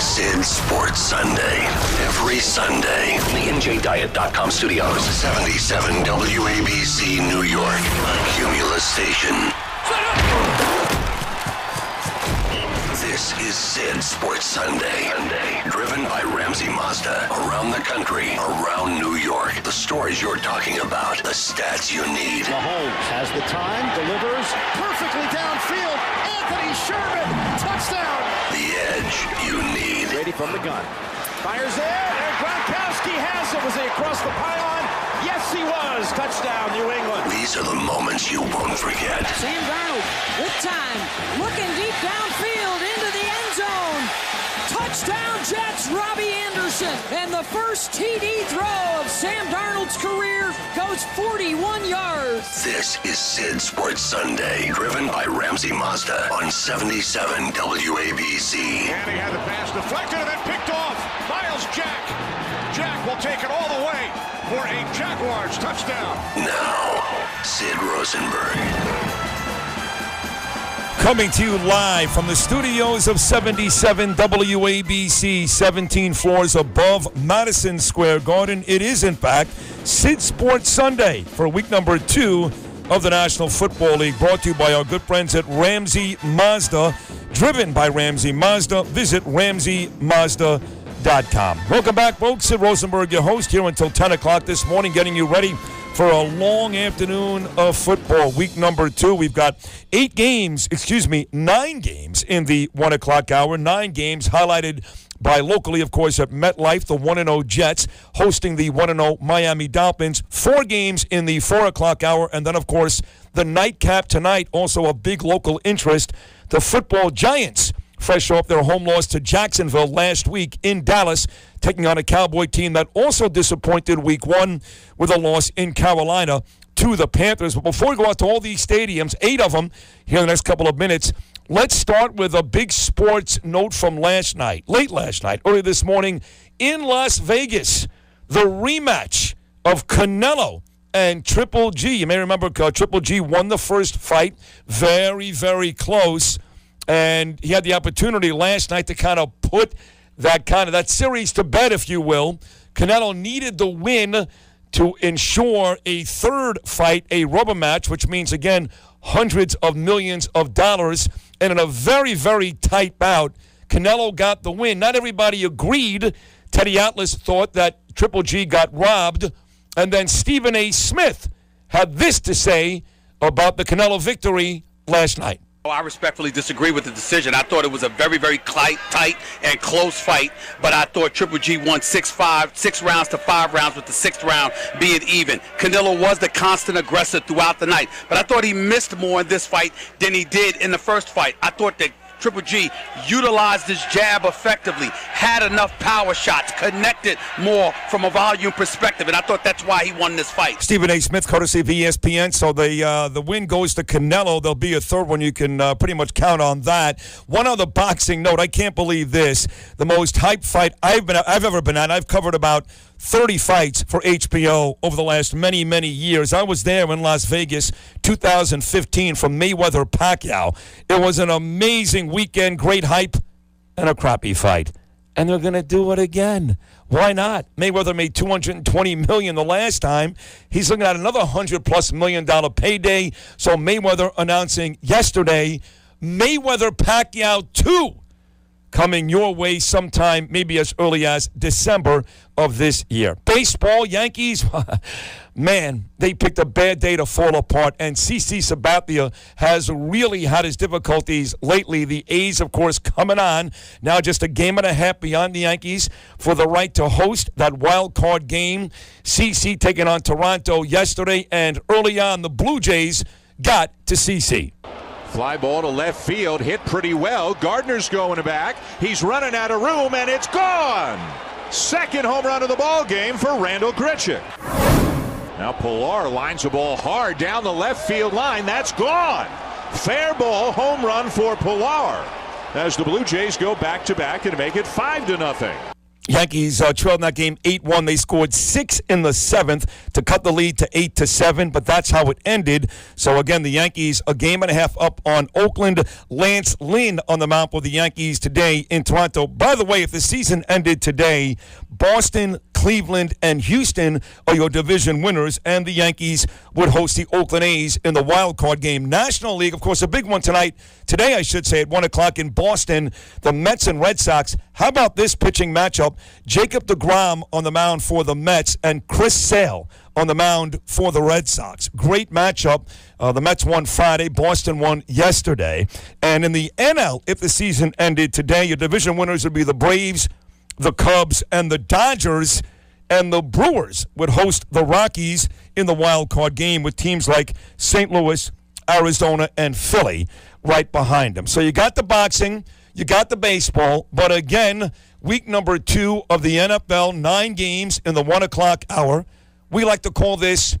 Sid Sports Sunday. Every Sunday. The NJDiet.com studios. 77 WABC New York. A Cumulus station. This is Sid Sports Sunday. Driven by Ramsey Mazda. Around the country. Around New York. The stories you're talking about. The stats you need. Mahomes has the time. Delivers perfectly downfield. Anthony Sherman. Touchdown. The edge you need. Brady from the gun. Fires in. And Gronkowski has it. Was he across the pylon? Yes, he was. Touchdown, New England. These are the moments you won't forget. Sam Darnold with time. Looking deep downfield into the end zone. Touchdown Jets, Robbie Anderson. And the first TD throw of Sam Darnold's career goes 41 yards. This is Sid Sports Sunday, driven by Ramsey Mazda on 77 WABC. And he had the pass deflected and then picked off. Miles Jack. Jack will take it all the way for a Jaguars touchdown. Now, Sid Rosenberg. Coming to you live from the studios of 77 WABC, 17 floors above Madison Square Garden. It is, in fact, Sid Sports Sunday for week number 2 of the National Football League, brought to you by our good friends at Ramsey Mazda, driven by Ramsey Mazda. Visit RamseyMazda.com. Welcome back, folks. Sid Rosenberg, your host, here until 10 o'clock this morning, getting you ready for a long afternoon of football. Week number 2. We've got 9 games in the 1 o'clock hour. 9 games highlighted by locally, of course, at MetLife, the 1-0 Jets hosting the 1-0 Miami Dolphins. 4 games in the 4 o'clock hour. And then, of course, the nightcap tonight, also a big local interest, the football Giants, fresh off their home loss to Jacksonville last week in Dallas, taking on a Cowboy team that also disappointed week 1 with a loss in Carolina to the Panthers. But before we go out to all these stadiums, 8 of them here in the next couple of minutes, let's start with a big sports note from last night, early this morning in Las Vegas. The rematch of Canelo and Triple G. You may remember Triple G won the first fight, very, very close. And he had the opportunity last night to kind of put that series to bed, if you will. Canelo needed the win to ensure a third fight, a rubber match, which means, again, hundreds of millions of dollars. And in a very, very tight bout, Canelo got the win. Not everybody agreed. Teddy Atlas thought that Triple G got robbed. And then Stephen A. Smith had this to say about the Canelo victory last night. I respectfully disagree with the decision. I thought it was a very, very tight and close fight, but I thought Triple G won 6 rounds to 5 rounds, with the 6th round being even. Canelo was the constant aggressor throughout the night, but I thought he missed more in this fight than he did in the first fight. I thought that Triple G utilized his jab effectively, had enough power shots, connected more from a volume perspective, and I thought that's why he won this fight. Stephen A. Smith, courtesy of ESPN. So the win goes to Canelo. There'll be a third one. You can pretty much count on that. One other boxing note. I can't believe this. The most hyped fight I've ever been at. I've covered about 30 fights for HBO over the last many, many years. I was there in Las Vegas 2015 for Mayweather-Pacquiao. It was an amazing weekend, great hype, and a crappy fight. And they're going to do it again. Why not? Mayweather made $220 million the last time. He's looking at another $100+ million payday. So Mayweather announcing yesterday, Mayweather-Pacquiao 2. coming your way sometime, maybe as early as December of this year. Baseball, Yankees, man, they picked a bad day to fall apart, and CC Sabathia has really had his difficulties lately. The A's, of course, coming on, now just a game and a half beyond the Yankees for the right to host that wild card game. CC taking on Toronto yesterday, and early on, the Blue Jays got to CC. Fly ball to left field, hit pretty well. Gardner's going back. He's running out of room, and it's gone. Second home run of the ball game for Randall Grichuk. Now Pilar lines the ball hard down the left field line. That's gone. Fair ball, home run for Pilar as the Blue Jays go back-to-back and make it 5-0. Yankees trailed in that game 8-1. They scored 6 in the 7th to cut the lead to 8-7, but that's how it ended. So, again, the Yankees a game and a half up on Oakland. Lance Lynn on the mound for the Yankees today in Toronto. By the way, if the season ended today, Boston, Cleveland, and Houston are your division winners, and the Yankees would host the Oakland A's in the wild card game. National League, of course, a big one today, I should say, at 1 o'clock in Boston, the Mets and Red Sox. How about this pitching matchup? Jacob deGrom on the mound for the Mets and Chris Sale on the mound for the Red Sox. Great matchup. The Mets won Friday. Boston won yesterday. And in the NL, if the season ended today, your division winners would be the Braves, the Cubs, and the Dodgers. And the Brewers would host the Rockies in the wild card game with teams like St. Louis, Arizona, and Philly right behind them. So you got the boxing, you got the baseball, but again, week number 2 of the NFL, 9 games in the 1 o'clock hour. We like to call this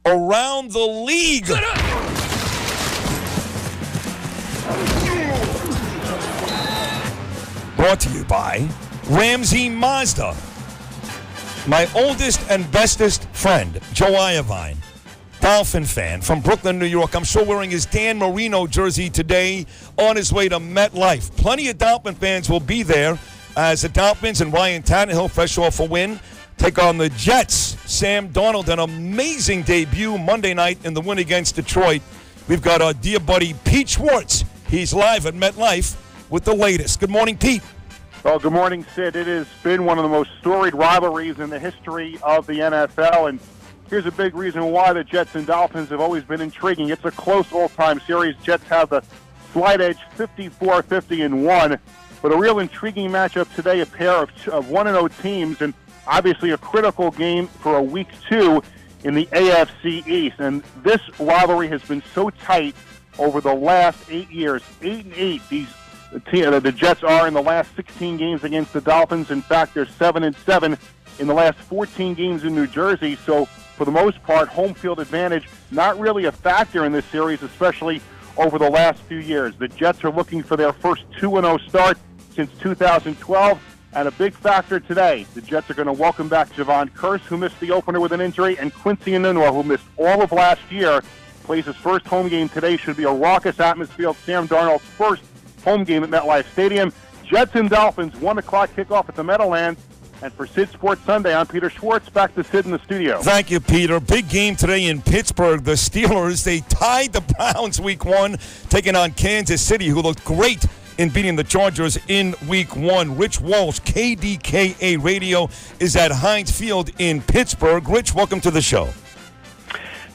Around the League. Brought to you by Ramsey Mazda. My oldest and bestest friend, Joe Iovine, Dolphin fan from Brooklyn, New York. I'm sure wearing his Dan Marino jersey today on his way to MetLife. Plenty of Dolphin fans will be there as the Dolphins and Ryan Tannehill, fresh off a win, take on the Jets. Sam Darnold, an amazing debut Monday night in the win against Detroit. We've got our dear buddy Pete Schwartz. He's live at MetLife with the latest. Good morning, Pete. Well, good morning, Sid. It has been one of the most storied rivalries in the history of the NFL, and here's a big reason why the Jets and Dolphins have always been intriguing. It's a close all-time series. Jets have the slight edge, 54-50-1, but a real intriguing matchup today, a pair of 1-0 teams, and obviously a critical game for a Week 2 in the AFC East. And this rivalry has bbeen so tight over the last 8 years, 8-8. The Jets are in the last 16 games against the Dolphins. In fact, they're 7-7 in the last 14 games in New Jersey. So, for the most part, home field advantage not really a factor in this series, especially over the last few years. The Jets are looking for their first 2-0 start since 2012, and a big factor today. The Jets are going to welcome back Javon Curse, who missed the opener with an injury, and Quincy Enunwa, who missed all of last year, plays his first home game today. Should be a raucous atmosphere. Sam Darnold's first home game at MetLife Stadium. Jets and Dolphins, 1 o'clock kickoff at the Meadowlands. And for Sid Sports Sunday, I'm Peter Schwartz. Back to Sid in the studio. Thank you, Peter. Big game today in Pittsburgh. The Steelers, they tied the Browns Week 1, taking on Kansas City, who looked great in beating the Chargers in Week 1. Rich Walsh, KDKA Radio, is at Heinz Field in Pittsburgh. Rich, welcome to the show.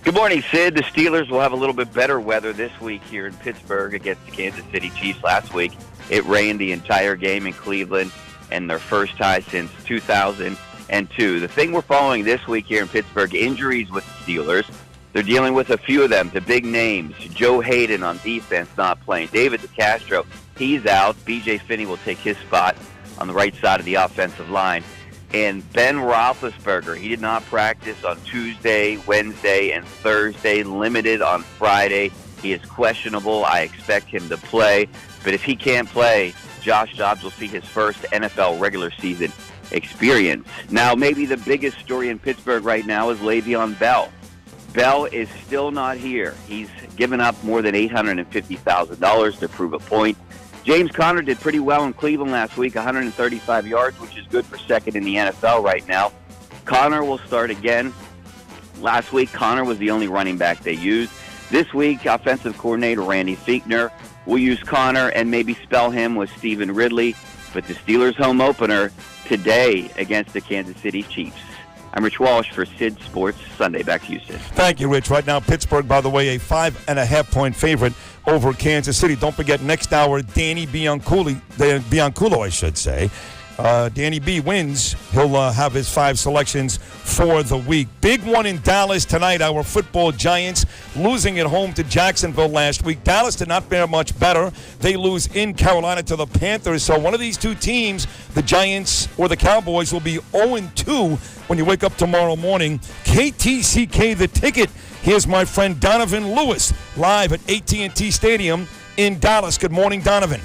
Good morning, Sid. The Steelers will have a little bit better weather this week here in Pittsburgh against the Kansas City Chiefs last week. It rained the entire game in Cleveland, and their first tie since 2002. The thing we're following this week here in Pittsburgh, injuries with the Steelers. They're dealing with a few of them, the big names. Joe Hayden on defense not playing. David DeCastro, he's out. B.J. Finney will take his spot on the right side of the offensive line. And Ben Roethlisberger, he did not practice on Tuesday, Wednesday, and Thursday, limited on Friday. He is questionable. I expect him to play. But if he can't play, Josh Dobbs will see his first NFL regular season experience. Now, maybe the biggest story in Pittsburgh right now is Le'Veon Bell. Bell is still not here. He's given up more than $850,000 to prove a point. James Conner did pretty well in Cleveland last week, 135 yards, which is good for second in the NFL right now. Conner will start again. Last week, Conner was the only running back they used. This week, offensive coordinator Randy Fichtner will use Conner and maybe spell him with Stephen Ridley. But the Steelers' home opener today against the Kansas City Chiefs. I'm Rich Walsh for Sid Sports Sunday. Back to you, Sid. Thank you, Rich. Right now, Pittsburgh, by the way, a 5.5-point favorite over Kansas City. Don't forget, next hour, Danny Bianculo, I should say. Danny B wins. He'll have his 5 selections for the week. Big one in Dallas tonight. Our football Giants losing at home to Jacksonville last week. Dallas did not fare much better. They lose in Carolina to the Panthers. So one of these two teams, the Giants or the Cowboys, will be 0-2 when you wake up tomorrow morning. KTCK The Ticket. Here's my friend Donovan Lewis live at AT&T Stadium in Dallas. Good morning, Donovan.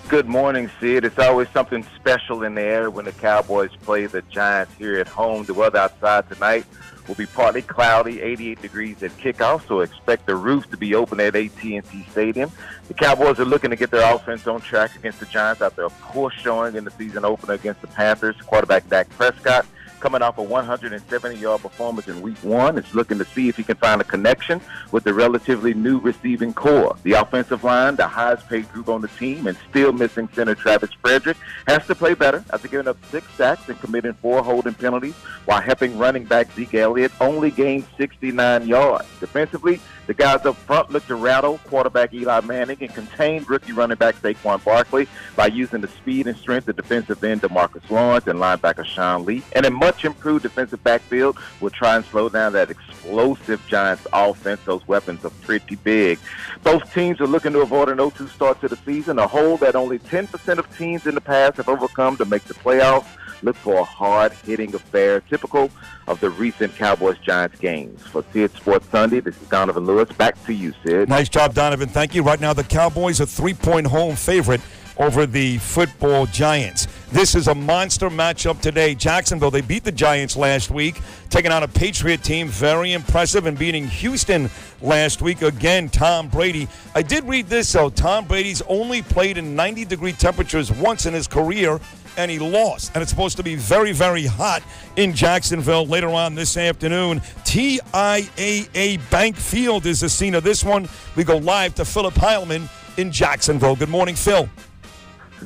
Good morning, Sid. It's always something special in the air when the Cowboys play the Giants here at home. The weather outside tonight will be partly cloudy, 88 degrees at kickoff, so expect the roof to be open at AT&T Stadium. The Cowboys are looking to get their offense on track against the Giants after a poor showing in the season opener against the Panthers. Quarterback Dak Prescott, coming off a 170-yard performance in Week 1, is looking to see if he can find a connection with the relatively new receiving core. The offensive line, the highest-paid group on the team, and still missing center Travis Frederick, has to play better after giving up 6 sacks and committing 4 holding penalties, while helping running back Zeke Elliott only gained 69 yards. Defensively, the guys up front look to rattle quarterback Eli Manning and contain rookie running back Saquon Barkley by using the speed and strength of defensive end DeMarcus Lawrence and linebacker Sean Lee. And a much improved defensive backfield will try and slow down that explosive Giants offense. Those weapons are pretty big. Both teams are looking to avoid an 0-2 start to the season, a hole that only 10% of teams in the past have overcome to make the playoffs. Look for a hard-hitting affair, typical of the recent Cowboys-Giants games. For Sid Sports Sunday, this is Donovan Lewis. Back to you, Sid. Nice job, Donovan. Thank you. Right now, the Cowboys are 3-point home favorite over the football Giants. This is a monster matchup today. Jacksonville, they beat the Giants last week, taking on a Patriot team, very impressive, and beating Houston last week. Again, Tom Brady. I did read this, though. Tom Brady's only played in 90-degree temperatures once in his career, and he lost. And it's supposed to be very, very hot in Jacksonville later on this afternoon. TIAA Bank Field is the scene of this one. We go live to Philip Heilman in Jacksonville. Good morning, Phil.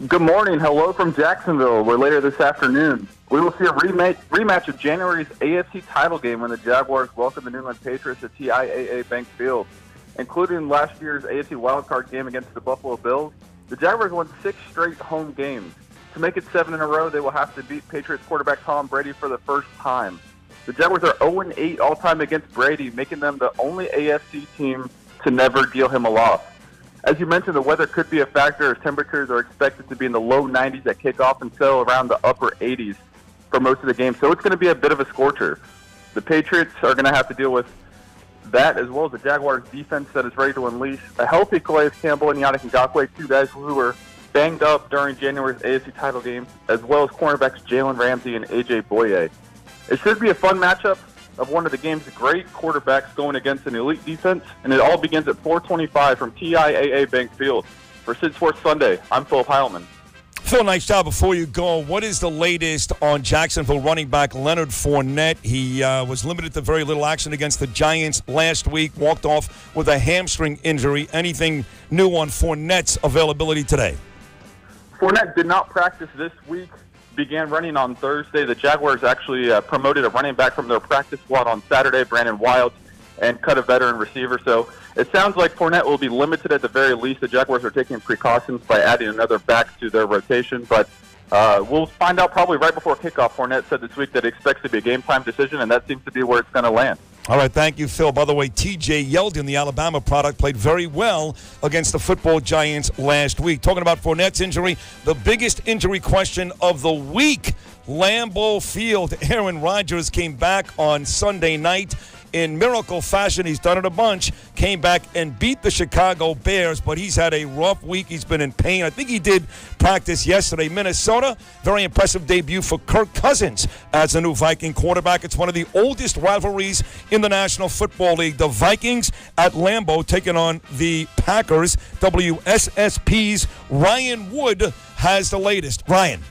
Good morning. Hello from Jacksonville, where later this afternoon we will see a rematch of January's AFC title game when the Jaguars welcome the New England Patriots at TIAA Bank Field. Including last year's AFC wildcard game against the Buffalo Bills, the Jaguars won 6 straight home games. To make it 7 in a row, they will have to beat Patriots quarterback Tom Brady for the first time. The Jaguars are 0-8 all-time against Brady, making them the only AFC team to never deal him a loss. As you mentioned, the weather could be a factor as temperatures are expected to be in the low 90s at kickoff until around the upper 80s for most of the game. So it's going to be a bit of a scorcher. The Patriots are going to have to deal with that, as well as the Jaguars' defense that is ready to unleash a healthy Calais Campbell and Yannick Ngakoue, 2 guys who were banged up during January's AFC title game, as well as cornerbacks Jalen Ramsey and A.J. Boye. It should be a fun matchup of one of the game's great quarterbacks going against an elite defense, and it all begins at 4:25 from TIAA Bank Field. For Sid Sports Sunday, I'm Phil Heilman. Phil, nice job. Before you go, what is the latest on Jacksonville running back Leonard Fournette? He was limited to very little action against the Giants last week, walked off with a hamstring injury. Anything new on Fournette's availability today? Fournette did not practice this week, began running on Thursday. The Jaguars actually promoted a running back from their practice squad on Saturday, Brandon Wilds, and cut a veteran receiver. So it sounds like Fournette will be limited at the very least. The Jaguars are taking precautions by adding another back to their rotation, but we'll find out probably right before kickoff. Fournette said this week that he expects to be a game-time decision, and that seems to be where it's going to land. All right, thank you, Phil. By the way, T.J. Yeldon, the Alabama product, played very well against the football Giants last week. Talking about Fournette's injury, the biggest injury question of the week, Lambeau Field. Aaron Rodgers came back on Sunday night in miracle fashion. He's done it a bunch. Came back and beat the Chicago Bears, but he's had a rough week. He's been in pain. I think he did practice yesterday. Minnesota, very impressive debut for Kirk Cousins as a new Viking quarterback. It's one of the oldest rivalries in the National Football League. The Vikings at Lambeau taking on the Packers. WSSP's Ryan Wood has the latest. Ryan.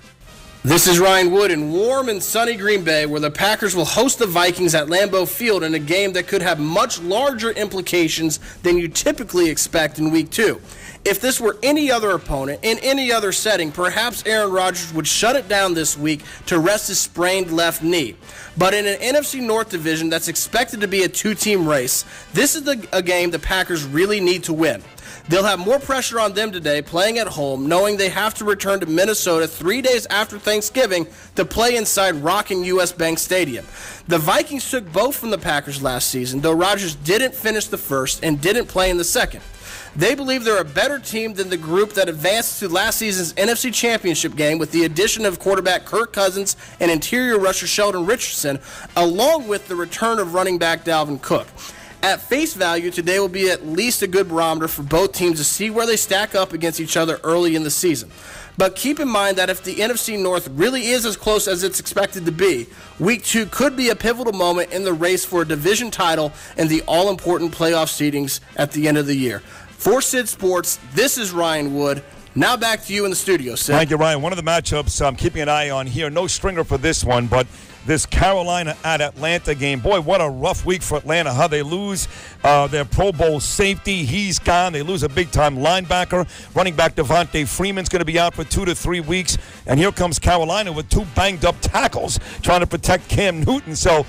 This is Ryan Wood in warm and sunny Green Bay, where the Packers will host the Vikings at Lambeau Field in a game that could have much larger implications than you typically expect in Week 2. If this were any other opponent, in any other setting, perhaps Aaron Rodgers would shut it down this week to rest his sprained left knee. But in an NFC North division that's expected to be a 2-team race, this is a game the Packers really need to win. They'll have more pressure on them today playing at home, knowing they have to return to Minnesota 3 days after Thanksgiving to play inside rocking U.S. Bank Stadium. The Vikings took both from the Packers last season, though Rodgers didn't finish the first and didn't play in the second. They believe they're a better team than the group that advanced to last season's NFC Championship game with the addition of quarterback Kirk Cousins and interior rusher Sheldon Richardson, along with the return of running back Dalvin Cook. At face value, today will be at least a good barometer for both teams to see where they stack up against each other early in the season. But keep in mind that if the NFC North really is as close as it's expected to be, Week 2 could be a pivotal moment in the race for a division title and the all-important playoff seedings at the end of the year. For Sid Sports, this is Ryan Wood. Now back to you in the studio, Sid. Thank you, Ryan. One of the matchups I'm keeping an eye on here, no stringer for this one, but this Carolina at Atlanta game. Boy, what a rough week for Atlanta. How they lose their Pro Bowl safety. He's gone. They lose a big-time linebacker. Running back Devontae Freeman's going to be out for 2 to 3 weeks. And here comes Carolina with 2 banged-up tackles trying to protect Cam Newton. So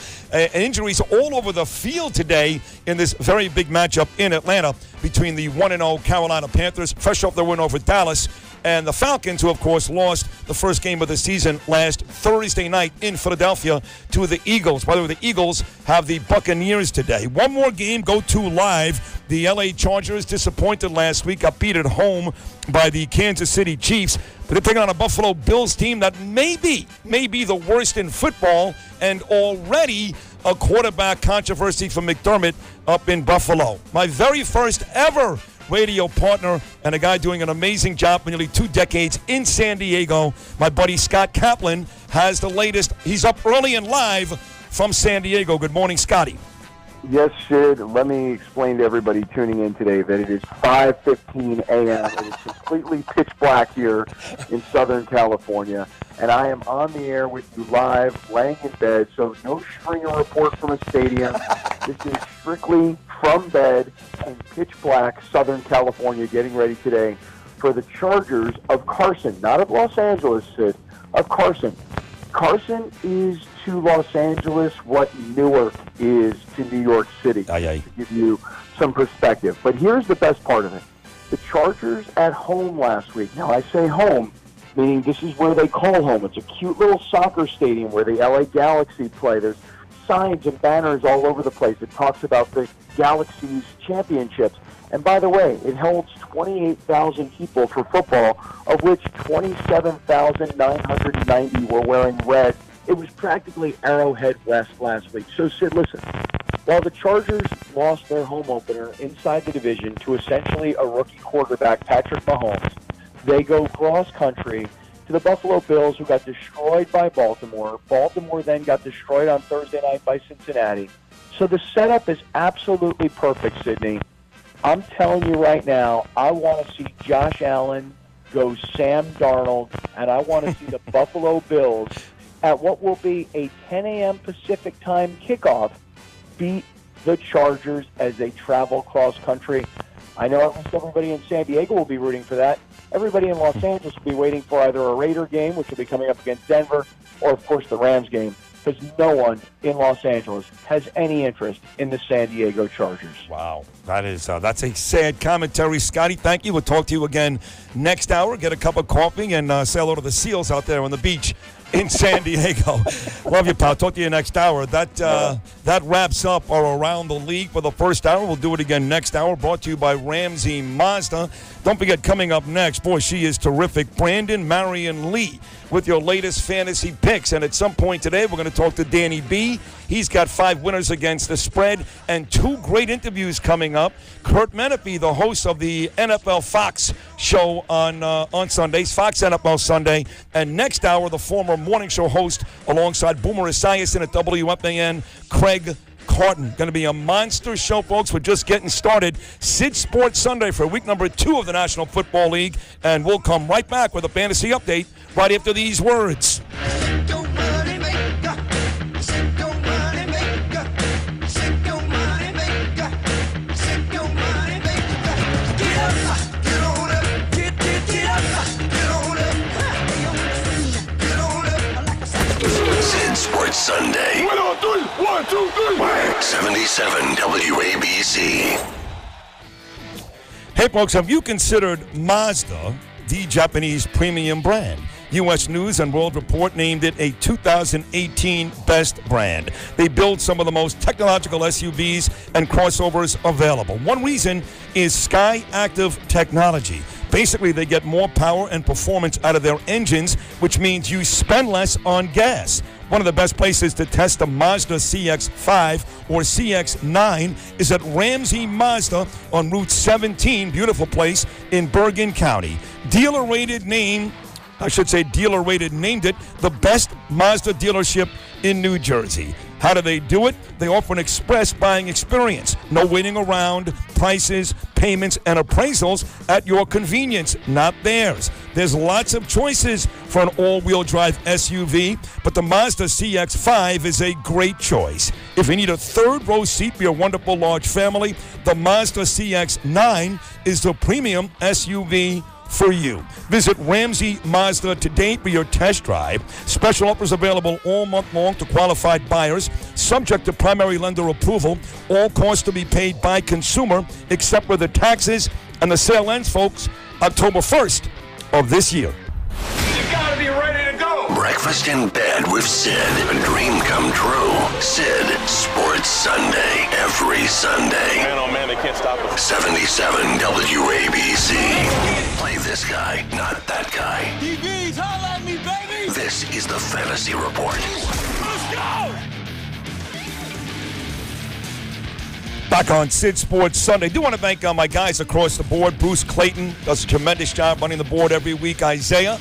injuries all over the field today in this very big matchup in Atlanta between the 1-0 Carolina Panthers, fresh off their win over Dallas, and the Falcons, who, of course, lost the first game of the season last Thursday night in Philadelphia to the Eagles. By the way, the Eagles have the Buccaneers today. One more game, go to live. The L.A. Chargers, disappointed last week, got beat at home by the Kansas City Chiefs. But they're taking on a Buffalo Bills team that may be the worst in football, and already a quarterback controversy for McDermott up in Buffalo. My very first ever radio partner and a guy doing an amazing job for nearly 2 decades in San Diego. My buddy Scott Kaplan has the latest. He's up early and live from San Diego. Good morning, Scotty. Yes, Sid. Let me explain to everybody tuning in today that it is 5:15 a.m. It is completely pitch black here in Southern California, and I am on the air with you live, laying in bed, so no stringer report from a stadium. This is strictly from bed in pitch black Southern California, getting ready today for the Chargers of Carson, not of Los Angeles, Sid, of Carson. Carson is to Los Angeles what Newark is to New York City, to give you some perspective. But here's the best part of it. The Chargers at home last week. Now, I say home, meaning this is where they call home. It's a cute little soccer stadium where the LA Galaxy play. There's signs and banners all over the place. It talks about the Galaxy's championships. And by the way, it holds 28,000 people for football, of which 27,990 were wearing red. It was practically Arrowhead West last week. So, Sid, listen. While the Chargers lost their home opener inside the division to essentially a rookie quarterback, Patrick Mahomes, they go cross-country to the Buffalo Bills, who got destroyed by Baltimore. Baltimore then got destroyed on Thursday night by Cincinnati. So the setup is absolutely perfect, Sydney. I'm telling you right now, I want to see Josh Allen go Sam Darnold, and I want to see the Buffalo Bills at what will be a 10 a.m. Pacific time kickoff beat the Chargers as they travel cross-country. I know at least everybody in San Diego will be rooting for that. Everybody in Los Angeles will be waiting for either a Raider game, which will be coming up against Denver, or, of course, the Rams game, because no one in Los Angeles has any interest in the San Diego Chargers. Wow. That's a sad commentary. Scotty, thank you. We'll talk to you again next hour. Get a cup of coffee and say hello to the seals out there on the beach in San Diego. Love you, pal. Talk to you next hour. That wraps up our Around the League for the first hour. We'll do it again next hour. Brought to you by Ramsey Mazda. Don't forget, coming up next, boy, she is terrific, Brandon Marion Lee with your latest fantasy picks. And at some point today, we're going to talk to Danny B. He's got 5 winners against the spread and 2 great interviews coming up. Curt Menefee, the host of the NFL Fox show on Sundays, Fox NFL Sunday. And next hour, the former morning show host alongside Boomer Esiason at WFAN, Craig Carton. Going to be a monster show, folks. We're just getting started. Sid Sports Sunday for week number 2 of the National Football League. And we'll come right back with a fantasy update right after these words. Sports Sunday. 1, 2, 3. 77 WABC. Hey, folks, have you considered Mazda the Japanese premium brand? U.S. News and World Report named it a 2018 best brand. They build some of the most technological SUVs and crossovers available. One reason is Sky Active technology. Basically, they get more power and performance out of their engines, which means you spend less on gas. One of the best places to test the Mazda CX-5 or CX-9 is at Ramsey Mazda on Route 17. Beautiful place in Bergen County. Dealer Rated named it the best Mazda dealership in New Jersey. How do they do it? They offer an express buying experience. No waiting around, prices, payments, and appraisals at your convenience, not theirs. There's lots of choices for an all-wheel drive SUV, but the Mazda CX-5 is a great choice. If you need a third-row seat for your wonderful large family, the Mazda CX-9 is the premium SUV for you. Visit Ramsey Mazda today for your test drive. Special offers available all month long to qualified buyers, subject to primary lender approval. All costs to be paid by consumer, except for the taxes, and the sale ends, folks, October 1st of this year. You gotta be ready to go. Breakfast in bed with Sid. A dream come true. Sid, Sports Sunday. Every Sunday. Man, oh man, they can't stop us. 77 WABC. Play this guy, not that guy. DBs, holla at me, baby! This is the Fantasy Report. Let's go! Back on Sid Sports Sunday. I do want to thank my guys across the board. Bruce Clayton does a tremendous job running the board every week. Isaiah,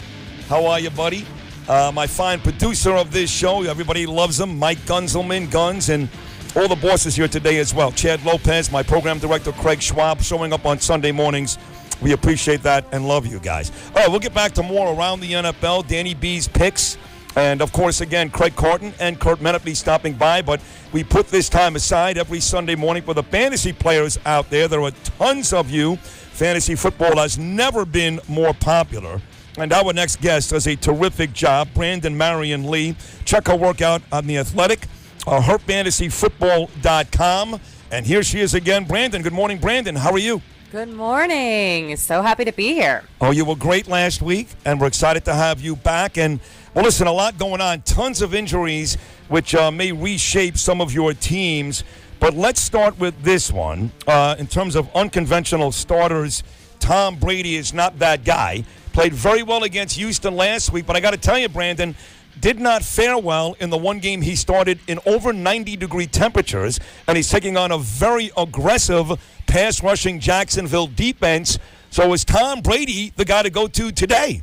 how are you, buddy? My fine producer of this show. Everybody loves him. Mike Gunzelman, Guns, and all the bosses here today as well. Chad Lopez, my program director, Craig Schwab, showing up on Sunday mornings. We appreciate that and love you guys. All right, we'll get back to more around the NFL. Danny B's picks. And, of course, again, Craig Carton and Curt Menefee stopping by. But we put this time aside every Sunday morning for the fantasy players out there. There are tons of you. Fantasy football has never been more popular. And our next guest does a terrific job, Brandon Marion Lee. Check her workout on The Athletic, herfantasyfootball.com. And here she is again, Brandon. Good morning, Brandon. How are you? Good morning. So happy to be here. Oh, you were great last week, and we're excited to have you back. And, well, listen, a lot going on. Tons of injuries, which may reshape some of your teams. But let's start with this one. In terms of unconventional starters, Tom Brady is not that guy. Played very well against Houston last week, but I got to tell you, Brandon, did not fare well in the one game he started in over 90-degree temperatures, and he's taking on a very aggressive pass-rushing Jacksonville defense. So is Tom Brady the guy to go to today?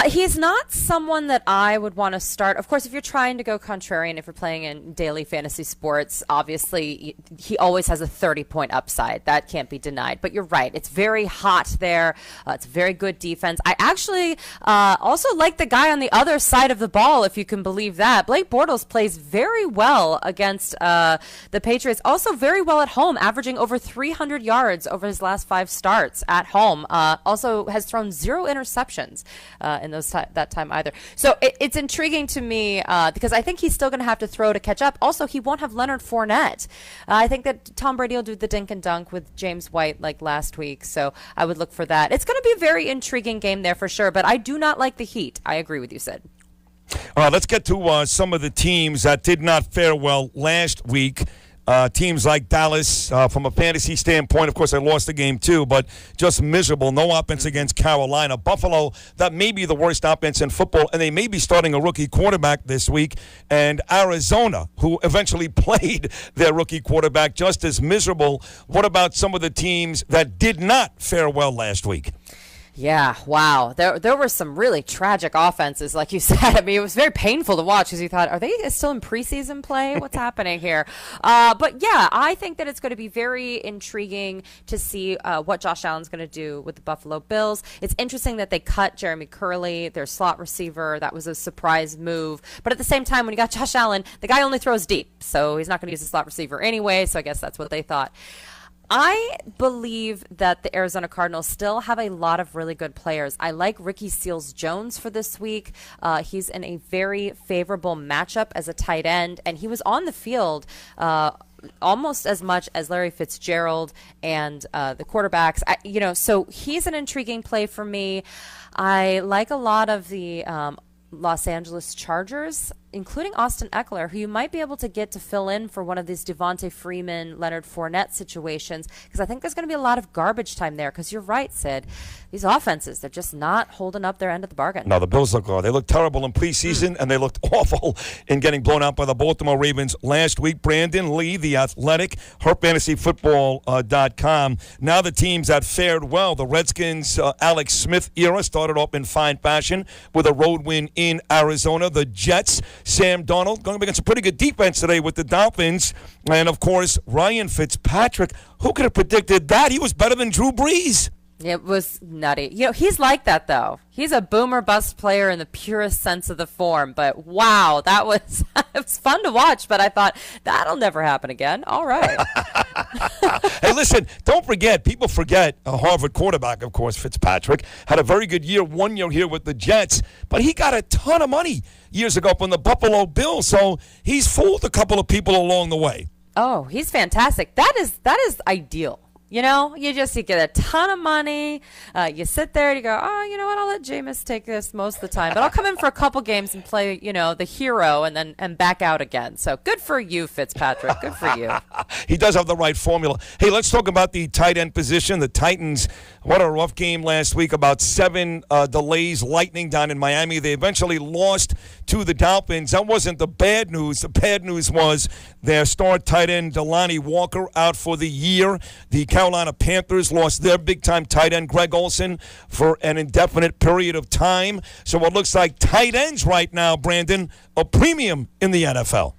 He's not someone that I would want to start. Of course, if you're trying to go contrarian, if you're playing in daily fantasy sports, obviously he always has a 30-point upside. That can't be denied. But you're right. It's very hot there. It's very good defense. I actually also like the guy on the other side of the ball, if you can believe that. Blake Bortles plays very well against the Patriots. Also very well at home, averaging over 300 yards over his last 5 starts at home. Also has thrown 0 interceptions. In that time either. So it's intriguing to me because I think he's still going to have to throw to catch up. Also, he won't have Leonard Fournette. I think that Tom Brady will do the dink and dunk with James White like last week, so I would look for that. It's going to be a very intriguing game there for sure, but I do not like the heat. I agree with you, Sid. All right, let's get to some of the teams that did not fare well last week. Teams like Dallas, from a fantasy standpoint, of course, they lost the game too, but just miserable. No offense against Carolina. Buffalo, that may be the worst offense in football, and they may be starting a rookie quarterback this week. And Arizona, who eventually played their rookie quarterback, just as miserable. What about some of the teams that did not fare well last week? Yeah, wow. There were some really tragic offenses, like you said. I mean, it was very painful to watch because you thought, are they still in preseason play? What's happening here? But, yeah, I think that it's going to be very intriguing to see what Josh Allen's going to do with the Buffalo Bills. It's interesting that they cut Jeremy Curley, their slot receiver. That was a surprise move. But at the same time, when you got Josh Allen, the guy only throws deep, so he's not going to use the slot receiver anyway, so I guess that's what they thought. I believe that the Arizona Cardinals still have a lot of really good players. I like Ricky Seals-Jones for this week. He's in a very favorable matchup as a tight end, and he was on the field almost as much as Larry Fitzgerald and the quarterbacks. So he's an intriguing play for me. I like a lot of the Los Angeles Chargers. including Austin Eckler, who you might be able to get to fill in for one of these Devontae Freeman, Leonard Fournette situations, because I think there's going to be a lot of garbage time there, because you're right, Sid. These offenses, they're just not holding up their end of the bargain. No, the Bills they look terrible in preseason, and they looked awful in getting blown out by the Baltimore Ravens last week. Brandon Lee, The Athletic, HerFantasyFootball.com. Now the teams that fared well, the Redskins' Alex Smith era started off in fine fashion with a road win in Arizona. The Jets, Sam Darnold, going against a pretty good defense today with the Dolphins. And, of course, Ryan Fitzpatrick. Who could have predicted that? He was better than Drew Brees. It was nutty. He's like that, though. He's a boomer bust player in the purest sense of the form. But, wow, that was it was fun to watch. But I thought, that'll never happen again. All right. Hey, listen, don't forget, people forget a Harvard quarterback, of course, Fitzpatrick, had a very good year, 1 year here with the Jets. But he got a ton of money years ago from the Buffalo Bills. So he's fooled a couple of people along the way. Oh, he's fantastic. That is ideal. You get a ton of money. You sit there and you go, oh, you know what? I'll let Jameis take this most of the time, but I'll come in for a couple games and play, the hero and back out again. So good for you, Fitzpatrick. Good for you. He does have the right formula. Hey, let's talk about the tight end position. The Titans, what a rough game last week. About 7 delays, lightning down in Miami. They eventually lost to the Dolphins. That wasn't the bad news. The bad news was their star tight end, Delanie Walker, out for the year. The Carolina Panthers lost their big-time tight end, Greg Olsen, for an indefinite period of time. So it looks like tight ends right now, Brandon, a premium in the NFL.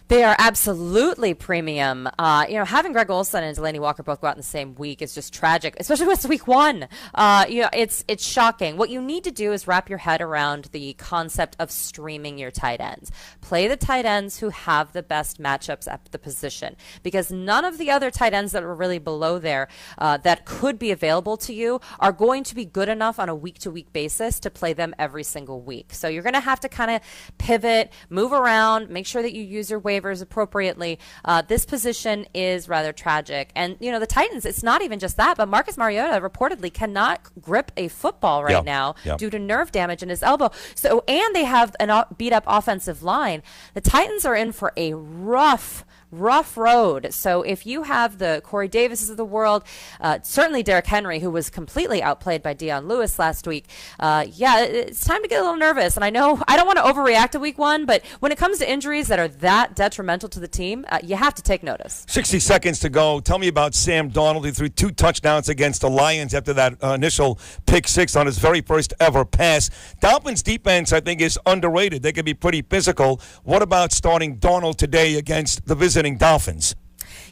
They are absolutely premium. Having Greg Olsen and Delanie Walker both go out in the same week is just tragic, especially when it's week 1. It's shocking. What you need to do is wrap your head around the concept of streaming your tight ends. Play the tight ends who have the best matchups at the position, because none of the other tight ends that are really below there that could be available to you are going to be good enough on a week-to-week basis to play them every single week. So you're going to have to kind of pivot, move around, make sure that you use your waivers appropriately. This position is rather tragic. And, the Titans, it's not even just that, but Marcus Mariota reportedly cannot grip a football right now due to nerve damage in his elbow. So, and they have a beat-up offensive line. The Titans are in for a rough road. So if you have the Corey Davises of the world, certainly Derrick Henry, who was completely outplayed by Deion Lewis last week, it's time to get a little nervous. And I know I don't want to overreact to week 1, but when it comes to injuries that are that detrimental to the team, you have to take notice. 60 seconds to go. Tell me about Sam Darnold. He threw 2 touchdowns against the Lions after that initial pick 6 on his very first ever pass. Dolphins defense, I think, is underrated. They can be pretty physical. What about starting Darnold today against the visiting Dolphins?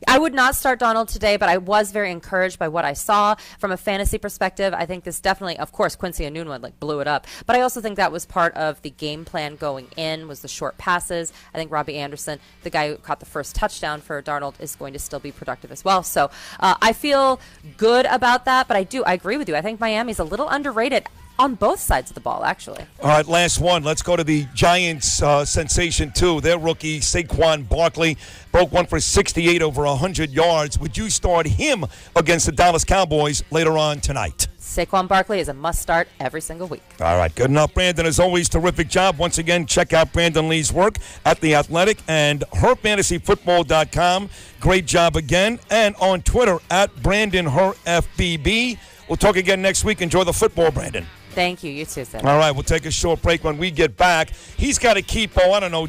I would not start Darnold today, but I was very encouraged by what I saw from a fantasy perspective. I think this definitely, of course, Quincy Enunwa blew it up, but I also think that was part of the game plan going in, was the short passes. I think Robbie Anderson, the guy who caught the first touchdown for Darnold, is going to still be productive as well. So I feel good about that, but I agree with you. I think Miami's a little underrated on both sides of the ball, actually. All right, last one. Let's go to the Giants sensation, too. Their rookie, Saquon Barkley, broke one for 68 over 100 yards. Would you start him against the Dallas Cowboys later on tonight? Saquon Barkley is a must-start every single week. All right, good enough, Brandon. As always, terrific job. Once again, check out Brandon Lee's work at The Athletic and HerFantasyFootball.com. Great job again. And on Twitter, at BrandonHerFBB. We'll talk again next week. Enjoy the football, Brandon. Thank you. You too, Sid. All right, we'll take a short break. When we get back, he's got to keep,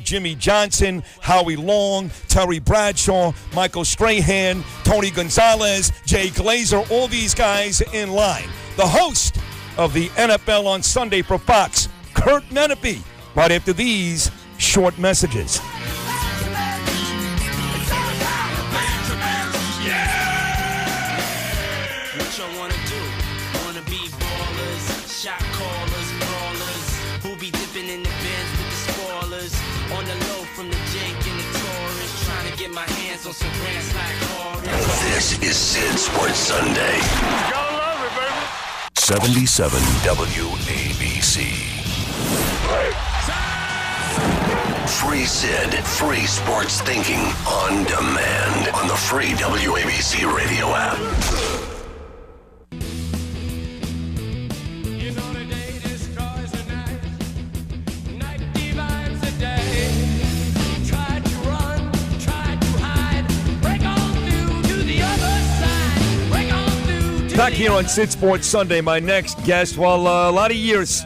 Jimmy Johnson, Howie Long, Terry Bradshaw, Michael Strahan, Tony Gonzalez, Jay Glazer, all these guys in line. The host of the NFL on Sunday for Fox, Curt Menefee, right after these short messages. Shot callers, brawlers, who be dipping in the bins with the spoilers. On the low from the Jake and the Taurus, trying to get my hands on some grants like Horace. This is Sid Sports Sunday. Gotta love it, baby. 77 WABC. Free Sid, free sports thinking on demand on the free WABC radio app. Day. Back here on Sid Sports Sunday, my next guest, well, a lot of years,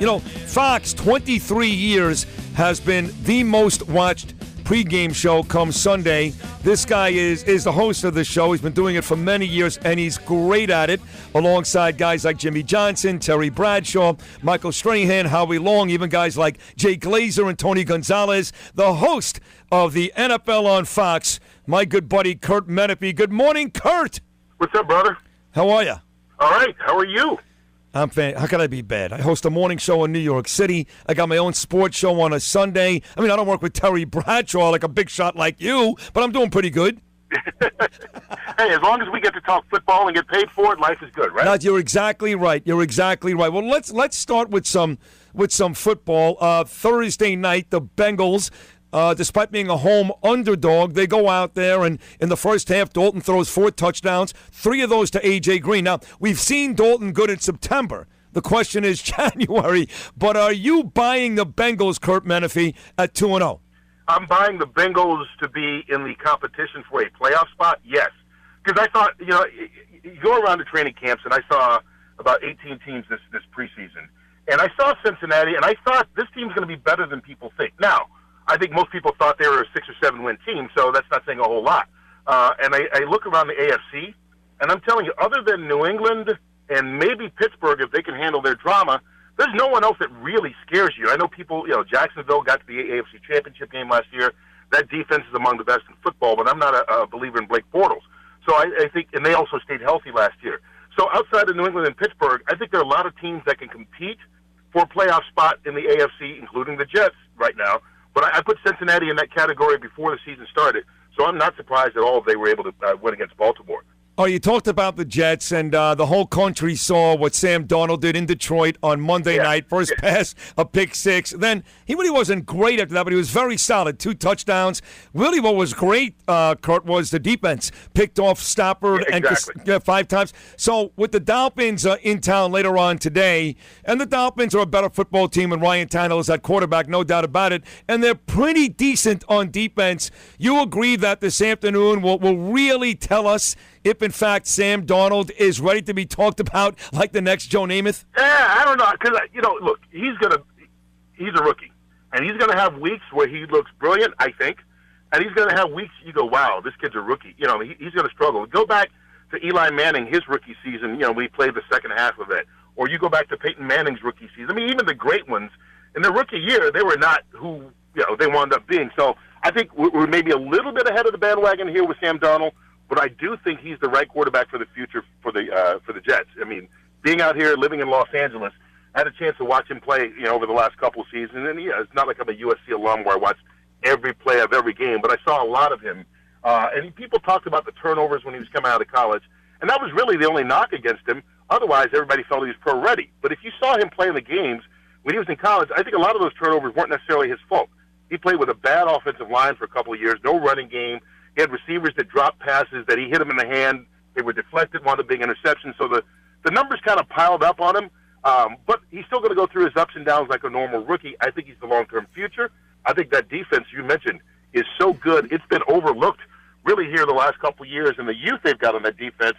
Fox, 23 years, has been the most watched pregame show come Sunday. This guy is the host of the show. He's been doing it for many years, and he's great at it, alongside guys like Jimmy Johnson, Terry Bradshaw, Michael Strahan, Howie Long, even guys like Jay Glazer and Tony Gonzalez. The host of the NFL on Fox, my good buddy Curt Menefee. Good morning, Curt. What's up, brother? How are you? All right. How are you? How can I be bad? I host a morning show in New York City. I got my own sports show on a Sunday. I mean, I don't work with Terry Bradshaw like a big shot like you, but I'm doing pretty good. Hey, as long as we get to talk football and get paid for it, life is good, right? No, you're exactly right. You're exactly right. Well, let's start with some football. Thursday night, the Bengals, despite being a home underdog, they go out there, and in the first half, Dalton throws 4 touchdowns, 3 of those to A.J. Green. Now, we've seen Dalton good in September. The question is January, but are you buying the Bengals, Curt Menefee, at 2-0? I'm buying the Bengals to be in the competition for a playoff spot, yes. Because I thought, you go around the training camps, and I saw about 18 teams this preseason. And I saw Cincinnati, and I thought this team's going to be better than people think. Now, I think most people thought they were a 6 or 7 win team, so that's not saying a whole lot. And I look around the AFC, and I'm telling you, other than New England and maybe Pittsburgh, if they can handle their drama, there's no one else that really scares you. I know people, Jacksonville got to the AFC Championship game last year. That defense is among the best in football, but I'm not a believer in Blake Bortles. So I think, and they also stayed healthy last year. So outside of New England and Pittsburgh, I think there are a lot of teams that can compete for a playoff spot in the AFC, including the Jets right now. But I put Cincinnati in that category before the season started, so I'm not surprised at all if they were able to win against Baltimore. Oh, you talked about the Jets, and the whole country saw what Sam Darnold did in Detroit on Monday night. First pass, a pick 6. Then he really wasn't great after that, but he was very solid. 2 touchdowns. Really what was great, Curt, was the defense. Picked off Stafford and 5 times. So with the Dolphins in town later on today, and the Dolphins are a better football team, and Ryan Tannehill is at quarterback, no doubt about it, and they're pretty decent on defense. You agree that this afternoon will really tell us if, in fact, Sam Darnold is ready to be talked about like the next Joe Namath? I don't know, because, look, he's a rookie, and he's going to have weeks where he looks brilliant, I think, and he's going to have weeks you go, wow, this kid's a rookie. He's going to struggle. Go back to Eli Manning, his rookie season, we played the second half of it. Or you go back to Peyton Manning's rookie season. I mean, even the great ones, in their rookie year, they were not who they wound up being. So I think we're maybe a little bit ahead of the bandwagon here with Sam Darnold. But I do think he's the right quarterback for the future for the Jets. I mean, being out here, living in Los Angeles, I had a chance to watch him play, over the last couple of seasons. And it's not like I'm a USC alum where I watched every play of every game, but I saw a lot of him. And people talked about the turnovers when he was coming out of college, and that was really the only knock against him. Otherwise, everybody felt he was pro ready. But if you saw him play in the games when he was in college, I think a lot of those turnovers weren't necessarily his fault. He played with a bad offensive line for a couple of years, no running game. He had receivers that dropped passes that he hit them in the hand. They were deflected, wound up being interceptions. So the numbers kind of piled up on him. But he's still going to go through his ups and downs like a normal rookie. I think he's the long-term future. I think that defense you mentioned is so good. It's been overlooked really here the last couple of years. And the youth they've got on that defense,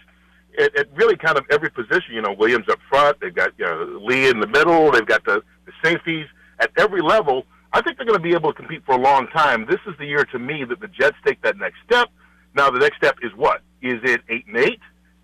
at really kind of every position. Williams up front. They've got Lee in the middle. They've got the safeties at every level. I think they're going to be able to compete for a long time. This is the year, to me, that the Jets take that next step. Now, the next step is what? Is it 8-8?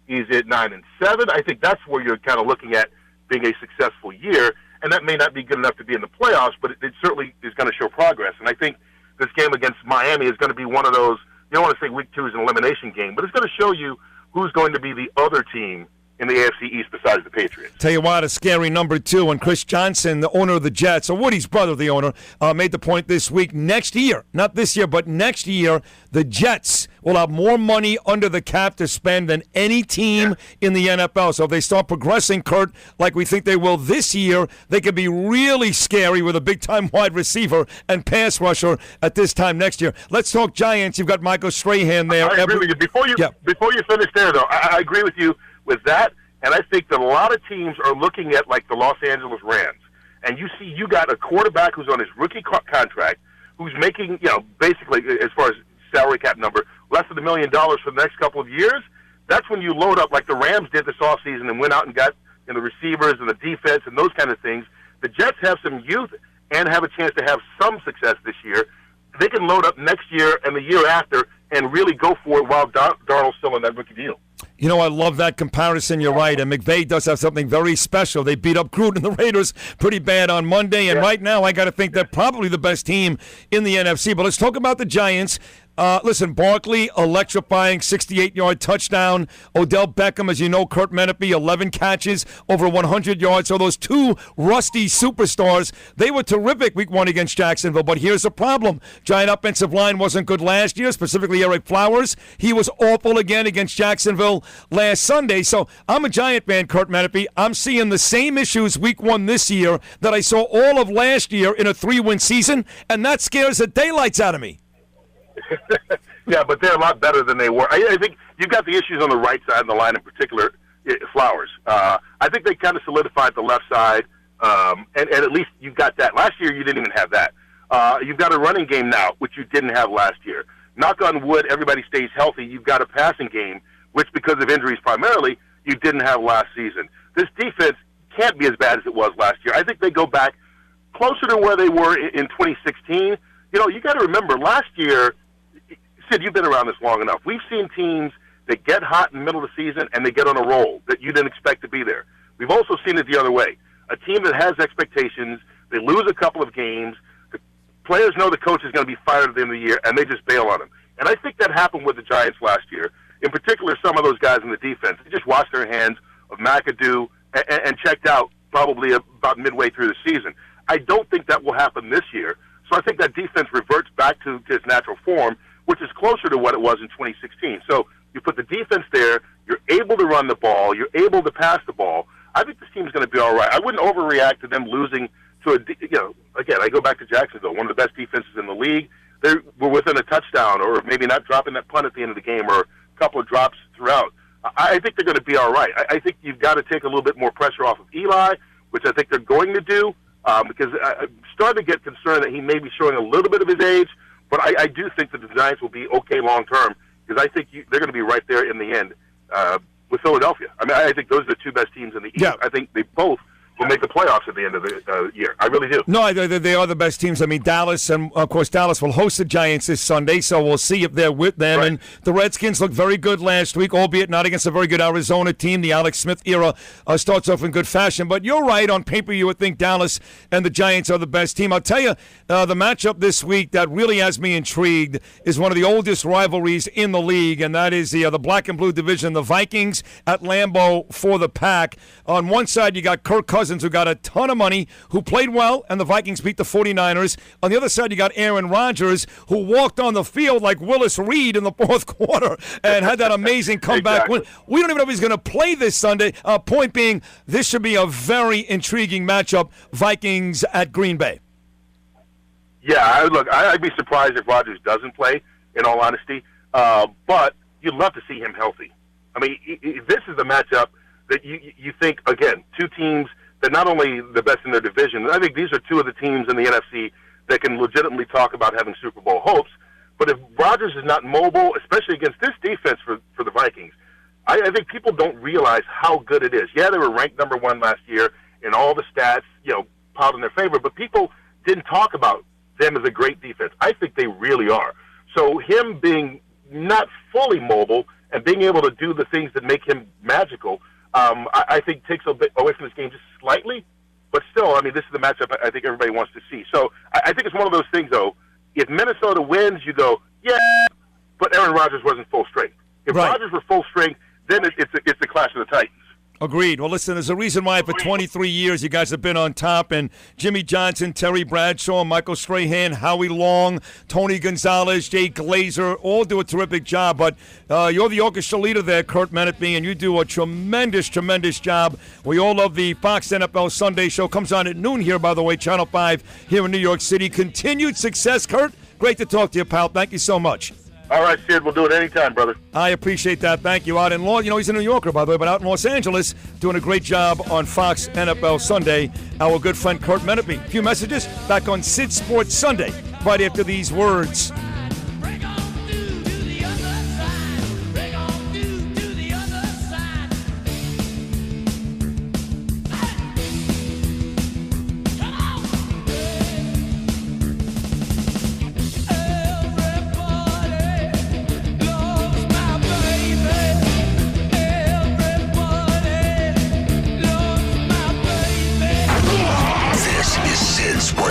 Is it 9-7? I think that's where you're kind of looking at being a successful year, and that may not be good enough to be in the playoffs, but it certainly is going to show progress. And I think this game against Miami is going to be one of those, you don't want to say week 2 is an elimination game, but it's going to show you who's going to be the other team in the AFC East besides the Patriots. Tell you what, a scary number 2. And Chris Johnson, the owner of the Jets, or Woody's brother, the owner, made the point this week. Next year, not this year, but next year, the Jets will have more money under the cap to spend than any team in the NFL. So if they start progressing, Curt, like we think they will this year, they could be really scary with a big-time wide receiver and pass rusher at this time next year. Let's talk Giants. You've got Michael Strahan there. I agree with you. Before you finish there, though, I agree with you with that, and I think that a lot of teams are looking at like the Los Angeles Rams, and you got a quarterback who's on his rookie contract, who's making, basically as far as salary cap number, less than $1 million for the next couple of years. That's when you load up like the Rams did this offseason and went out and got the receivers and the defense and those kind of things. The Jets have some youth and have a chance to have some success this year. They can load up next year and the year after and really go for it while Darnold's still in that rookie deal. You know, I love that comparison. You're right. And McVay does have something very special. They beat up Gruden and the Raiders pretty bad on Monday. And right now, I got to think they're probably the best team in the NFC. But let's talk about the Giants. Listen, Barkley, electrifying 68-yard touchdown. Odell Beckham, as you know, Curt Menefee, 11 catches, over 100 yards. So those two rusty superstars, they were terrific week one against Jacksonville. But here's the problem. Giant offensive line wasn't good last year, specifically Eric Flowers. He was awful again against Jacksonville last Sunday. So I'm a Giant fan, Curt Menefee. I'm seeing the same issues week one this year that I saw all of last year in a 3-win season, and that scares the daylights out of me. Yeah, but they're a lot better than they were. I think you've got the issues on the right side of the line, in particular, Flowers. I think they kind of solidified the left side, and at least you got that. Last year, you didn't even have that. You've got a running game now, which you didn't have last year. Knock on wood, everybody stays healthy. You've got a passing game, which because of injuries primarily, you didn't have last season. This defense can't be as bad as it was last year. I think they go back closer to where they were in 2016. You know, you got to remember, last year, Sid, you've been around this long enough. We've seen teams that get hot in the middle of the season and they get on a roll that you didn't expect to be there. We've also seen it the other way. A team that has expectations, they lose a couple of games, the players know the coach is going to be fired at the end of the year, and they just bail on him. And I think that happened with the Giants last year. In particular, some of those guys in the defense, they just washed their hands of McAdoo and checked out probably about midway through the season. I don't think that will happen this year. So I think that defense reverts back to its natural form, which is closer to what it was in 2016. So you put the defense there, you're able to run the ball, you're able to pass the ball. I think this team's going to be all right. I wouldn't overreact to them losing to again, I go back to Jacksonville, one of the best defenses in the league. They were within a touchdown or maybe not dropping that punt at the end of the game or a couple of drops throughout. I think they're going to be all right. I think you've got to take a little bit more pressure off of Eli, which I think they're going to do, because I'm starting to get concerned that he may be showing a little bit of his age. But I do think that the Giants will be okay long term because I think they're going to be right there in the end with Philadelphia. I mean, I think those are the two best teams in the East. Yeah. I think they both will make the playoffs at the end of the year. I really do. No, they are the best teams. I mean, Dallas, and of course, Dallas will host the Giants this Sunday, so we'll see if they're with them. Right. And the Redskins looked very good last week, albeit not against a very good Arizona team. The Alex Smith era starts off in good fashion. But you're right. On paper, you would think Dallas and the Giants are the best team. I'll tell you, the matchup this week that really has me intrigued is one of the oldest rivalries in the league, and that is the black and blue division, the Vikings at Lambeau for the Pack. On one side, you got Kirk Cousins, who got a ton of money, who played well, and the Vikings beat the 49ers. On the other side, you got Aaron Rodgers, who walked on the field like Willis Reed in the fourth quarter and had that amazing comeback. Exactly. We don't even know if he's going to play this Sunday. Point being, this should be a very intriguing matchup, Vikings at Green Bay. Yeah, I'd be surprised if Rodgers doesn't play, in all honesty. But you'd love to see him healthy. I mean, this is the matchup that you think, again, two teams that not only the best in their division, I think these are two of the teams in the NFC that can legitimately talk about having Super Bowl hopes. But if Rodgers is not mobile, especially against this defense for the Vikings, I think people don't realize how good it is. Yeah, they were ranked number one last year in all the stats, piled in their favor, but people didn't talk about them as a great defense. I think they really are. So him being not fully mobile and being able to do the things that make him magical, I think takes a bit away from this game just slightly. But still, I mean, this is the matchup I think everybody wants to see. So I think it's one of those things, though. If Minnesota wins, you go, yeah, but Aaron Rodgers wasn't full strength. If Rodgers were full strength, then it's the clash of the Titans. Agreed. Well, listen, there's a reason why for 23 years you guys have been on top, and Jimmy Johnson, Terry Bradshaw, Michael Strahan, Howie Long, Tony Gonzalez, Jay Glazer, all do a terrific job. But you're the orchestra leader there, Curt Menefee, and you do a tremendous, tremendous job. We all love the Fox NFL Sunday show. Comes on at noon here, by the way, Channel 5 here in New York City. Continued success, Curt. Great to talk to you, pal. Thank you so much. All right, Sid, we'll do it anytime, brother. I appreciate that. Thank you. Out in he's a New Yorker, by the way, but out in Los Angeles, doing a great job on Fox NFL Sunday. Our good friend Curt Menefee. A few messages back on Sid Sports Sunday, right after these words.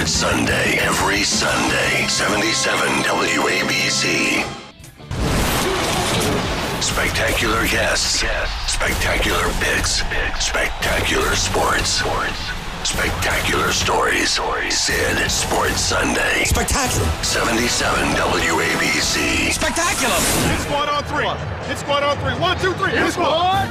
Sports Sunday. Every Sunday, 77 WABC. Spectacular guests. Spectacular picks. Spectacular sports. Spectacular stories. Sid Sports Sunday. Spectacular. 77 WABC. Spectacular. Hit squad on three. Hit squad on three. 1, 2, 3. Hit squad.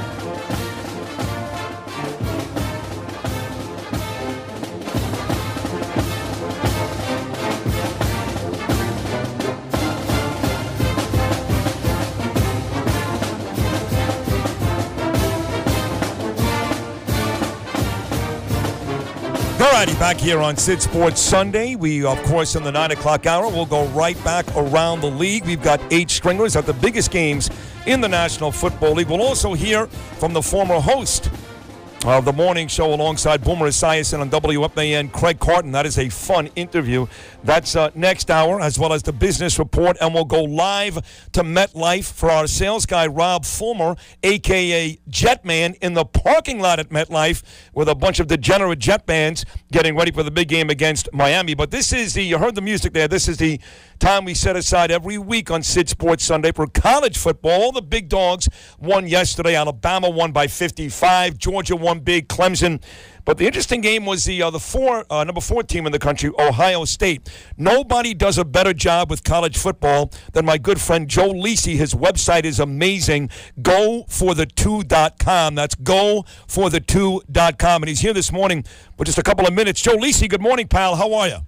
Alrighty, back here on Sid Sports Sunday. We, of course, in the 9 o'clock hour, we'll go right back around the league. We've got 8 stringers at the biggest games in the National Football League. We'll also hear from the former host of the morning show alongside Boomer Esiason on WFAN, Craig Carton. That is a fun interview. That's next hour, as well as the business report. And we'll go live to MetLife for our sales guy, Rob Fulmer, a.k.a. Jetman, in the parking lot at MetLife with a bunch of degenerate Jet fans getting ready for the big game against Miami. But this is you heard the music there. This is the time we set aside every week on Sid Sports Sunday for college football. All the big dogs won yesterday. Alabama won by 55. Georgia won big. Clemson. But the interesting game was the number 4 team in the country, Ohio State. Nobody does a better job with college football than my good friend Joe Lisi. His website is amazing. GoForThe2.com. That's GoForThe2.com. And he's here this morning for just a couple of minutes. Joe Lisi, good morning, pal. How are you?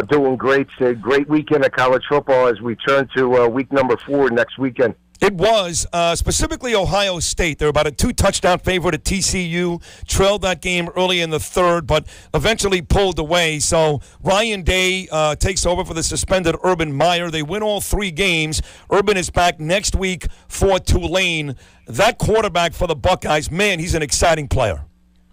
Doing great, Sid. Great weekend of college football as we turn to week number 4 next weekend. It was, specifically Ohio State. They're about a 2-touchdown favorite at TCU. Trailed that game early in the third, but eventually pulled away. So Ryan Day takes over for the suspended Urban Meyer. They win all 3 games. Urban is back next week for Tulane. That quarterback for the Buckeyes, man, he's an exciting player.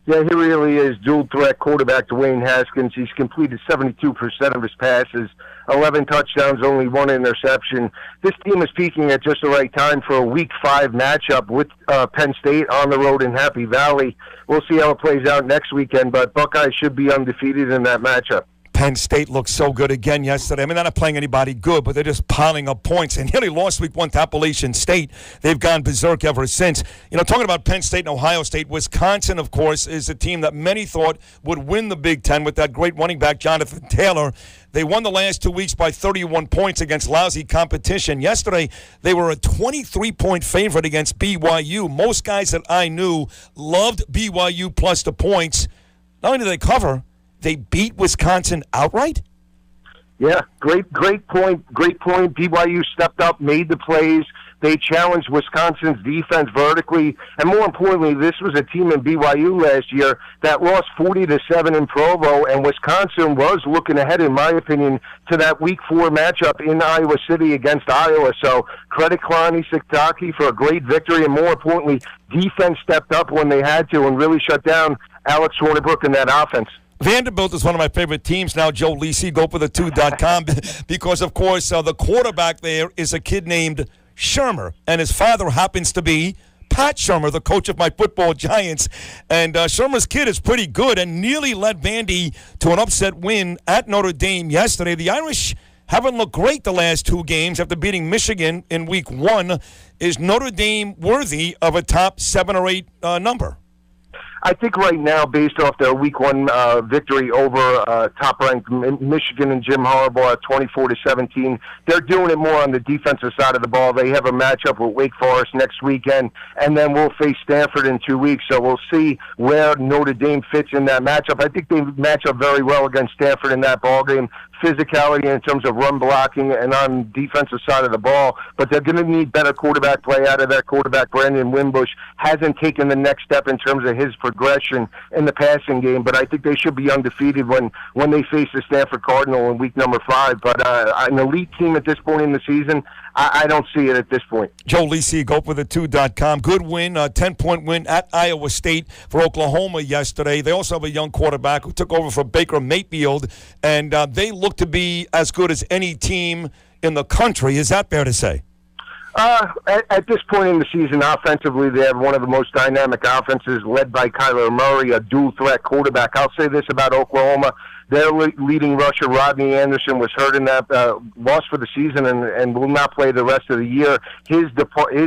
Yeah, he really is. Dual-threat quarterback Dwayne Haskins. He's completed 72% of his passes, 11 touchdowns, only 1 interception. This team is peaking at just the right time for a Week 5 matchup with Penn State on the road in Happy Valley. We'll see how it plays out next weekend, but Buckeyes should be undefeated in that matchup. Penn State looked so good again yesterday. I mean, they're not playing anybody good, but they're just piling up points. And nearly lost week 1 to Appalachian State. They've gone berserk ever since. You know, talking about Penn State and Ohio State, Wisconsin, of course, is a team that many thought would win the Big Ten with that great running back, Jonathan Taylor. They won the last 2 weeks by 31 points against lousy competition. Yesterday, they were a 23-point favorite against BYU. Most guys that I knew loved BYU plus the points. Not only did they cover, they beat Wisconsin outright? Yeah, great point. BYU stepped up, made the plays. They challenged Wisconsin's defense vertically. And more importantly, this was a team in BYU last year that lost 40-7 in Provo, and Wisconsin was looking ahead, in my opinion, to that Week 4 matchup in Iowa City against Iowa. So credit Kalani Sitake for a great victory, and more importantly, defense stepped up when they had to and really shut down Alex Warnibrook in that offense. Vanderbilt is one of my favorite teams now, Joe Lisi, GoForThe2.com, because, of course, the quarterback there is a kid named Shermer, and his father happens to be Pat Shermer, the coach of my football Giants. And Shermer's kid is pretty good and nearly led Vandy to an upset win at Notre Dame yesterday. The Irish haven't looked great the last 2 games after beating Michigan in Week 1. Is Notre Dame worthy of a top 7 or 8 number? I think right now, based off their Week 1 victory over top-ranked Michigan and Jim Harbaugh at 24-17, they're doing it more on the defensive side of the ball. They have a matchup with Wake Forest next weekend, and then we'll face Stanford in 2 weeks. So we'll see where Notre Dame fits in that matchup. I think they match up very well against Stanford in that ballgame. Physicality in terms of run blocking and on defensive side of the ball, but they're going to need better quarterback play out of that quarterback. Brandon Wimbush hasn't taken the next step in terms of his progression in the passing game, but I think they should be undefeated when they face the Stanford Cardinal in week number 5. But an elite team at this point in the season, I don't see it at this point. Joe Lisi, GoForThe2.com. Good win, 10-point win at Iowa State for Oklahoma yesterday. They also have a young quarterback who took over for Baker Mayfield, and they look to be as good as any team in the country. Is that fair to say? At this point in the season, offensively, they have one of the most dynamic offenses led by Kyler Murray, a dual-threat quarterback. I'll say this about Oklahoma. Their leading rusher, Rodney Anderson, was hurt in that loss for the season and will not play the rest of the year. His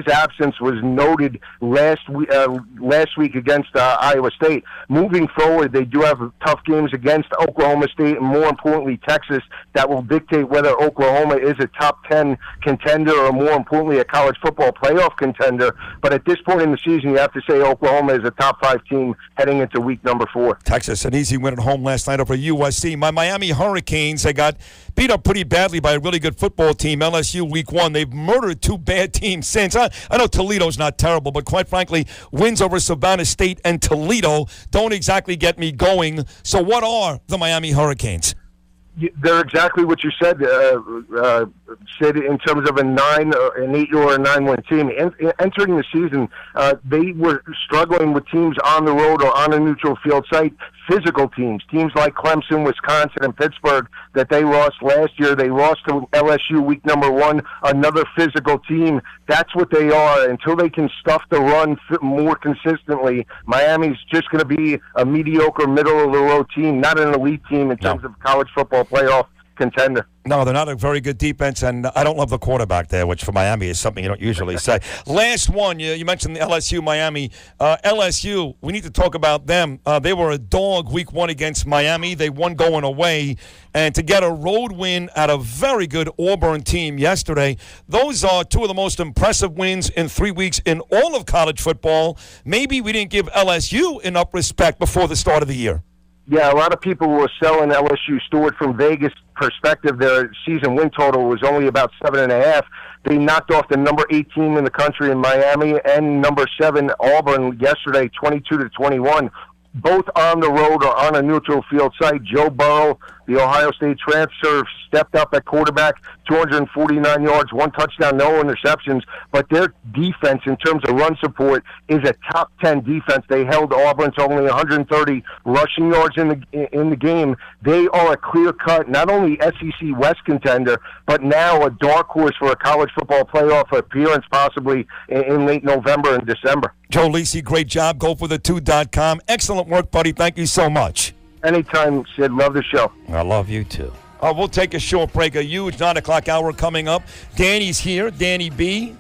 absence was noted last week against Iowa State. Moving forward, they do have tough games against Oklahoma State and, more importantly, Texas, that will dictate whether Oklahoma is a top 10 contender or, more importantly, a college football playoff contender. But at this point in the season, you have to say Oklahoma is a top 5 team heading into week number 4. Texas, an easy win at home last night over USC. My Miami Hurricanes, they got beat up pretty badly by a really good football team, LSU, week 1. They've murdered 2 bad teams since. I know Toledo's not terrible, but quite frankly, wins over Savannah State and Toledo don't exactly get me going. So what are the Miami Hurricanes? They're exactly what you said, Sid, in terms of an 8 or a 9-win team. Entering the season, they were struggling with teams on the road or on a neutral field site, physical teams like Clemson, Wisconsin, and Pittsburgh that they lost last year. They lost to LSU week number 1, another physical team. That's what they are. Until they can stuff the run more consistently, Miami's just going to be a mediocre, middle-of-the-road team, not an elite team in terms of college football playoff contender. No, they're not a very good defense, and I don't love the quarterback there, which for Miami is something you don't usually say. Last one, you mentioned the LSU, Miami. LSU, we need to talk about them. They were a dog week 1 against Miami. They won going away, and to get a road win at a very good Auburn team yesterday, those are 2 of the most impressive wins in 3 weeks in all of college football. Maybe we didn't give LSU enough respect before the start of the year. Yeah, a lot of people were selling LSU Stewart from Vegas perspective. Their season win total was only about 7.5. They knocked off the number 8 team in the country in Miami and number 7 Auburn yesterday, 22-21. Both on the road or on a neutral field site. Joe Burrow, the Ohio State transfer, stepped up at quarterback, 249 yards, 1 touchdown, no interceptions. But their defense, in terms of run support, is a top 10 defense. They held Auburn to only 130 rushing yards in the game. They are a clear-cut, not only SEC West contender, but now a dark horse for a college football playoff appearance possibly in late November and December. Joe Lisi, great job. GoForThe2.com. Excellent work, buddy. Thank you so much. Anytime, Sid. Love the show. I love you, too. We'll take a short break. A huge 9 o'clock hour coming up. Danny's here. Danny B.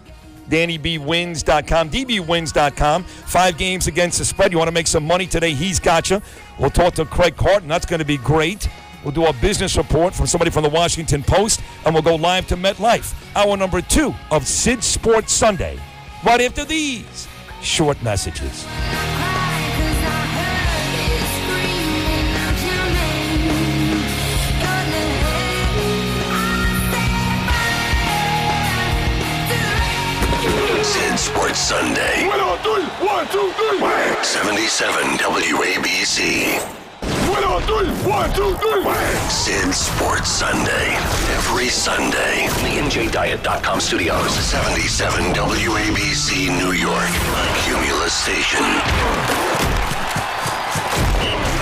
DannyBWins.com. DBWins.com. 5 games against the spread. You want to make some money today? He's got you. We'll talk to Craig Carton. That's going to be great. We'll do a business report from somebody from the Washington Post, and we'll go live to MetLife. Hour number 2 of Sid Sports Sunday. Right after these short messages. Sid Sports Sunday. 1, 2, 3. 77 WABC. 1, 2, 3. Sid Sports Sunday. Every Sunday. The NJDiet.com studios. 77 WABC New York. Cumulus Station.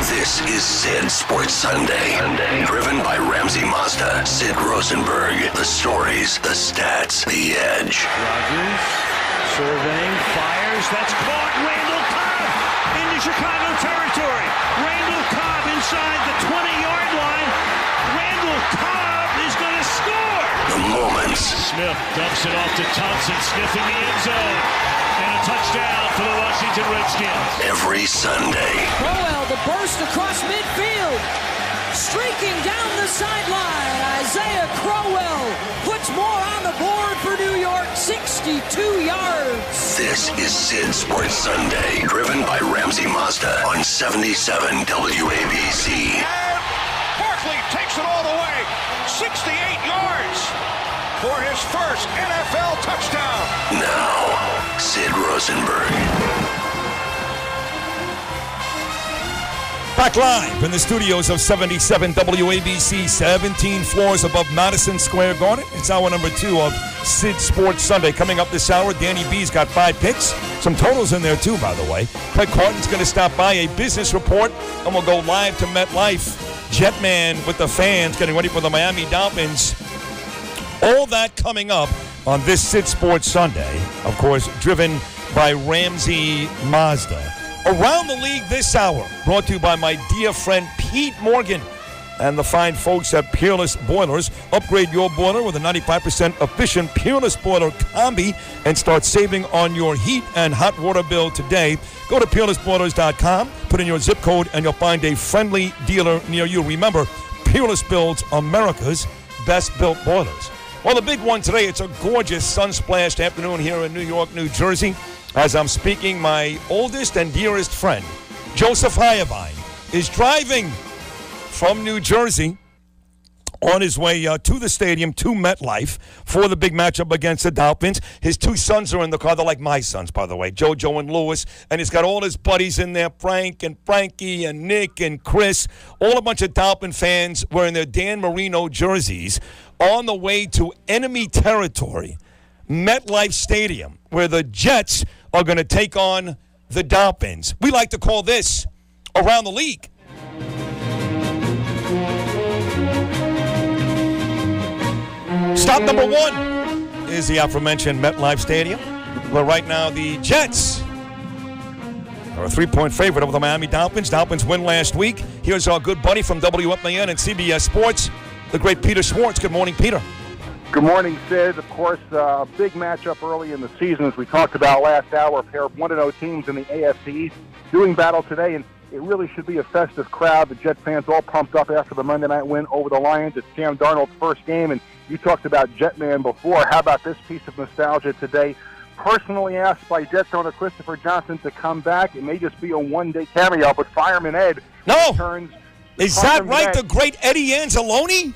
This is Sid Sports Sunday. Driven by Ramsey Mazda. Sid Rosenberg. The stories, the stats, the edge. Rodgers surveying, fires. That's caught. Randall Cobb into Chicago territory. Randall Cobb inside the 20-yard line. Randall Cobb is going to score. The moments. Smith dumps it off to Thompson, sniffing the end zone. And a touchdown for the Washington Redskins. Every Sunday. Crowell, the burst across midfield. Streaking down the sideline. Isaiah Crowell puts more on the board for New York. 62 yards. This is Sid Sports Sunday. Driven by Ramsey Mazda on 77 WABC. And Barkley takes it all the way. 68 yards for his first NFL touchdown. Now, Sid Rosenberg. Back live in the studios of 77 WABC, 17 floors above Madison Square Garden. It's hour number 2 of Sid Sports Sunday. Coming up this hour, Danny B's got 5 picks. Some totals in there, too, by the way. Craig Carton's going to stop by, a business report, and we'll go live to MetLife. Jetman with the fans getting ready for the Miami Dolphins. All that coming up on this Sid Sports Sunday, of course, driven by Ramsey Mazda. Around the league this hour, brought to you by my dear friend Pete Morgan. and the fine folks at Peerless Boilers. Upgrade your boiler with a 95% efficient Peerless Boiler Combi and start saving on your heat and hot water bill today. Go to peerlessboilers.com, put in your zip code, and you'll find a friendly dealer near you. Remember, Peerless builds America's best-built boilers. Well, the big one today, it's a gorgeous sun-splashed afternoon here in New York, New Jersey. As I'm speaking, my oldest and dearest friend, Joseph Hayabine, is driving from New Jersey on his way to the stadium, to MetLife, for the big matchup against the Dolphins. His two sons are in the car. They're like my sons, by the way, JoJo and Lewis. And he's got all his buddies in there, Frank and Frankie and Nick and Chris, all a bunch of Dolphin fans wearing their Dan Marino jerseys on the way to enemy territory, MetLife Stadium, where the Jets are going to take on the Dolphins. We like to call this Around the League. Stop number one is the aforementioned MetLife Stadium, where right now the Jets are a 3-point favorite over the Miami Dolphins. Dolphins win last week. Here's our good buddy from WFAN and CBS Sports, the great Peter Schwartz. Good morning, Peter. Good morning, Sid. Of course, a big matchup early in the season, as we talked about last hour. A pair of 1-0 teams in the AFC East doing battle today, and it really should be a festive crowd. The Jet fans all pumped up after the Monday night win over the Lions. It's Sam Darnold's first game, and you talked about Jetman before. How about this piece of nostalgia today? Personally asked by Jets owner Christopher Johnson to come back. It may just be a one-day cameo, but Fireman Ed returns. Is that right, the great Eddie Anzalone?